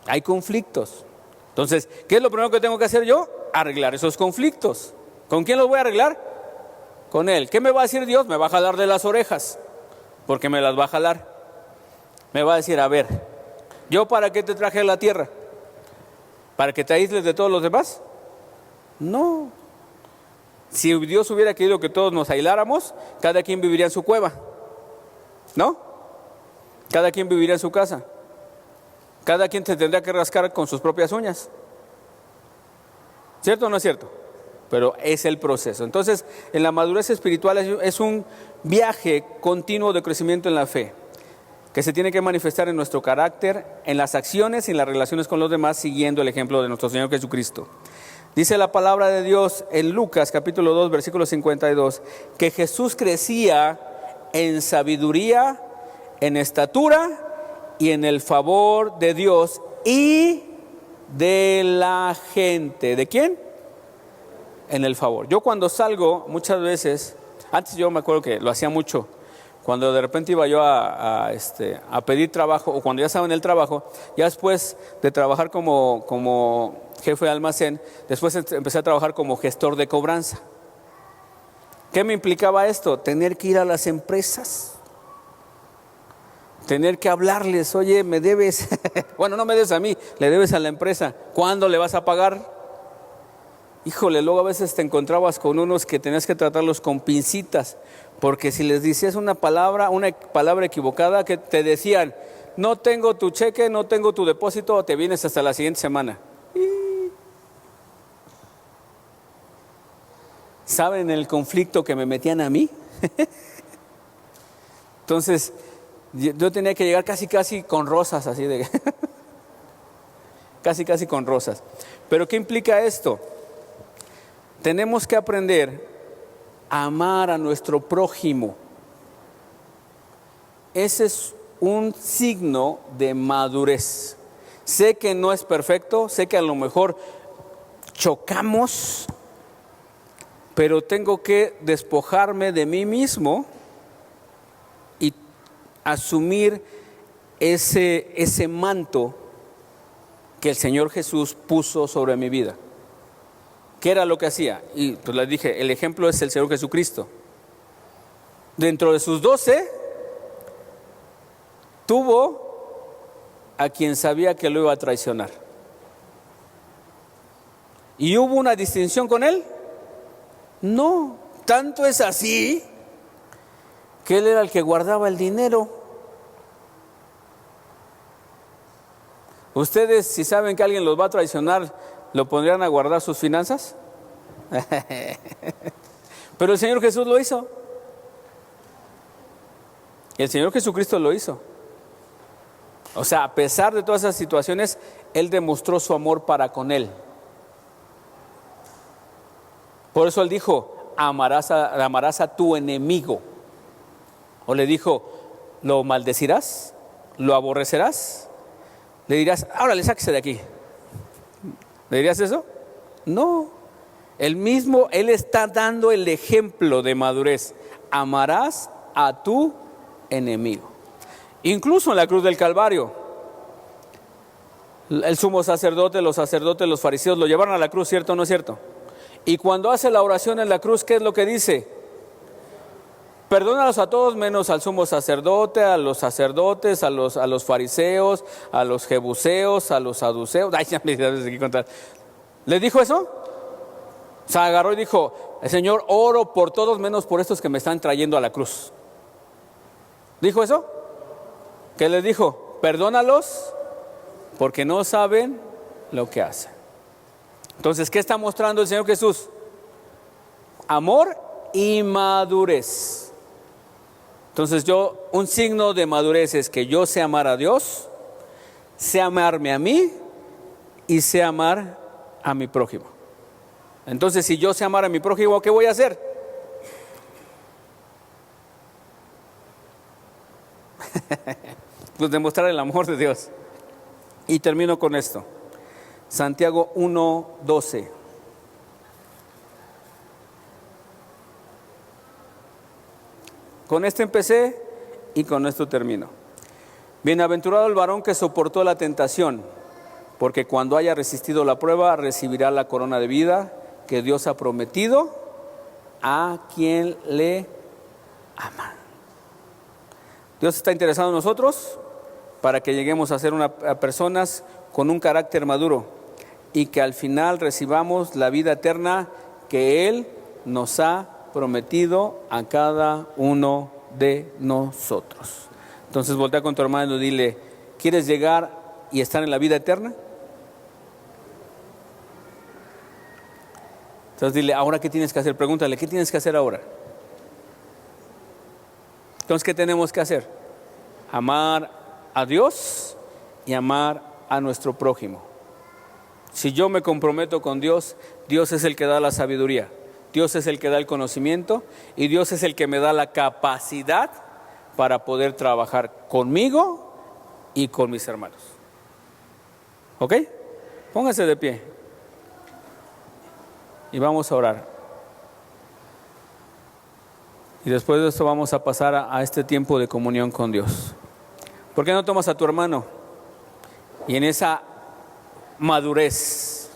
Hay conflictos. Entonces, ¿qué es lo primero que tengo que hacer yo? Arreglar esos conflictos. ¿Con quién los voy a arreglar? Con Él. ¿Qué me va a decir Dios? Me va a jalar de las orejas, porque me las va a jalar. Me va a decir, a ver, ¿yo para qué te traje a la tierra? ¿Para que te aísles de todos los demás? No. Si Dios hubiera querido que todos nos aisláramos, cada quien viviría en su cueva, ¿no? Cada quien viviría en su casa. Cada quien se tendría que rascar con sus propias uñas. ¿Cierto o no es cierto? Pero es el proceso. Entonces, en la madurez espiritual es un viaje continuo de crecimiento en la fe, que se tiene que manifestar en nuestro carácter, en las acciones y en las relaciones con los demás, siguiendo el ejemplo de nuestro Señor Jesucristo. Dice la palabra de Dios en Lucas capítulo 2, versículo 52, que Jesús crecía en sabiduría, en estatura y en el favor de Dios y de la gente. ¿De quién? En el favor. Yo cuando salgo, muchas veces, antes yo me acuerdo que lo hacía mucho, cuando de repente iba yo a pedir trabajo, o cuando ya estaba en el trabajo, ya después de trabajar como jefe de almacén, después empecé a trabajar como gestor de cobranza. ¿Qué me implicaba esto? Tener que ir a las empresas, tener que hablarles, oye, me debes, bueno, no me debes a mí, le debes a la empresa, ¿cuándo le vas a pagar? Híjole, luego a veces te encontrabas con unos que tenías que tratarlos con pincitas, Porque si les decías una palabra equivocada, que te decían, no tengo tu cheque, no tengo tu depósito, te vienes hasta la siguiente semana. ¿Saben el conflicto que me metían a mí? Entonces, yo tenía que llegar casi con rosas, así de... casi con rosas. Pero ¿qué implica esto? Tenemos que aprender a amar a nuestro prójimo. Ese es un signo de madurez. Sé que no es perfecto, sé que a lo mejor chocamos, pero tengo que despojarme de mí mismo y asumir ese manto que el Señor Jesús puso sobre mi vida. ¿Qué era lo que hacía? Y pues les dije, el ejemplo es el Señor Jesucristo. Dentro de sus 12, tuvo a quien sabía que lo iba a traicionar. ¿Y hubo una distinción con él? No, tanto es así que él era el que guardaba el dinero. ¿Ustedes, si saben que alguien los va a traicionar, lo pondrían a guardar sus finanzas? Pero el Señor Jesús lo hizo. El Señor Jesucristo lo hizo. O sea, a pesar de todas esas situaciones, Él demostró su amor para con él. Por eso Él dijo, amarás a tu enemigo. O le dijo, ¿lo maldecirás? ¿Lo aborrecerás? Le dirás, ahora le sáquese de aquí. ¿Le dirías eso? No. Él está dando el ejemplo de madurez. Amarás a tu enemigo. Incluso en la cruz del Calvario, el sumo sacerdote, los sacerdotes, los fariseos lo llevaron a la cruz, ¿cierto o no es cierto? Y cuando hace la oración en la cruz, ¿qué es lo que dice? Perdónalos a todos menos al sumo sacerdote, a los sacerdotes, a los fariseos, a los jebuseos, a los saduceos. Ay, ya me aquí contar. ¿Les dijo eso? Se agarró y dijo, Señor, oro por todos menos por estos que me están trayendo a la cruz. ¿Dijo eso? ¿Qué les dijo? Perdónalos porque no saben lo que hacen. Entonces, ¿qué está mostrando el Señor Jesús? Amor y madurez. Entonces un signo de madurez es que yo sé amar a Dios, sé amarme a mí y sé amar a mi prójimo. Entonces, si yo sé amar a mi prójimo, ¿qué voy a hacer? Pues demostrar el amor de Dios. Y termino con esto. Santiago 1:12. Con esto empecé y con esto termino. Bienaventurado el varón que soportó la tentación, porque cuando haya resistido la prueba recibirá la corona de vida que Dios ha prometido a quien le ama. Dios está interesado en nosotros para que lleguemos a ser personas con un carácter maduro y que al final recibamos la vida eterna que Él nos ha prometido a cada uno de nosotros. Entonces voltea con tu hermano y dile, ¿quieres llegar y estar en la vida eterna? Entonces dile, ¿ahora qué tienes que hacer? Pregúntale, ¿qué tienes que hacer ahora? Entonces, ¿qué tenemos que hacer? Amar a Dios y amar a nuestro prójimo. Si yo me comprometo con Dios, Dios es el que da la sabiduría, Dios es el que da el conocimiento y Dios es el que me da la capacidad para poder trabajar conmigo y con mis hermanos. ¿Ok? Póngase de pie y vamos a orar. Y después de esto vamos a pasar a este tiempo de comunión con Dios. ¿Por qué no tomas a tu hermano y en esa madurez,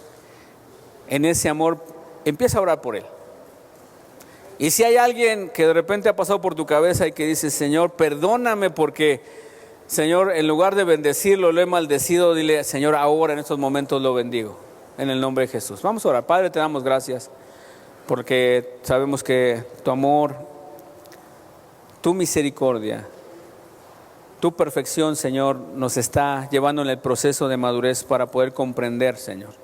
en ese amor, empieza a orar por él? Y si hay alguien que de repente ha pasado por tu cabeza y que dice, Señor, perdóname porque, Señor, en lugar de bendecirlo, lo he maldecido, dile, Señor, ahora en estos momentos lo bendigo, en el nombre de Jesús. Vamos a orar. Padre, te damos gracias porque sabemos que tu amor tu misericordia, tu perfección, Señor, nos está llevando en el proceso de madurez para poder comprender, Señor,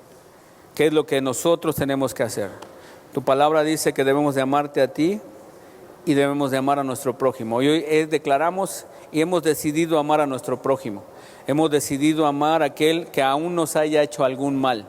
qué es lo que nosotros tenemos que hacer. Tu palabra dice que debemos de amarte a ti y debemos de amar a nuestro prójimo. Y hoy declaramos y hemos decidido amar a nuestro prójimo. Hemos decidido amar a aquel que aún nos haya hecho algún mal.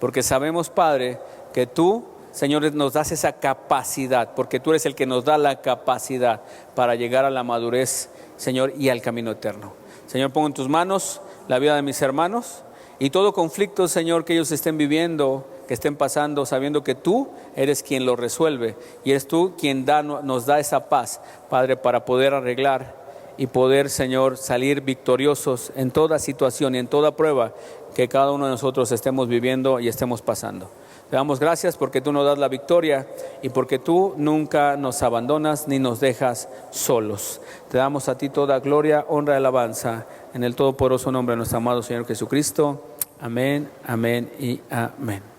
Porque sabemos, Padre, que tú, Señor, nos das esa capacidad, porque tú eres el que nos da la capacidad para llegar a la madurez, Señor, y al camino eterno. Señor, pongo en tus manos la vida de mis hermanos y todo conflicto, Señor, que ellos estén viviendo, que estén pasando, sabiendo que tú eres quien lo resuelve y eres tú quien nos da esa paz, Padre, para poder arreglar y poder, Señor, salir victoriosos en toda situación y en toda prueba que cada uno de nosotros estemos viviendo y estemos pasando. Te damos gracias porque tú nos das la victoria y porque tú nunca nos abandonas ni nos dejas solos. Te damos a ti toda gloria, honra y alabanza en el todopoderoso nombre de nuestro amado Señor Jesucristo. Amén, amén y amén.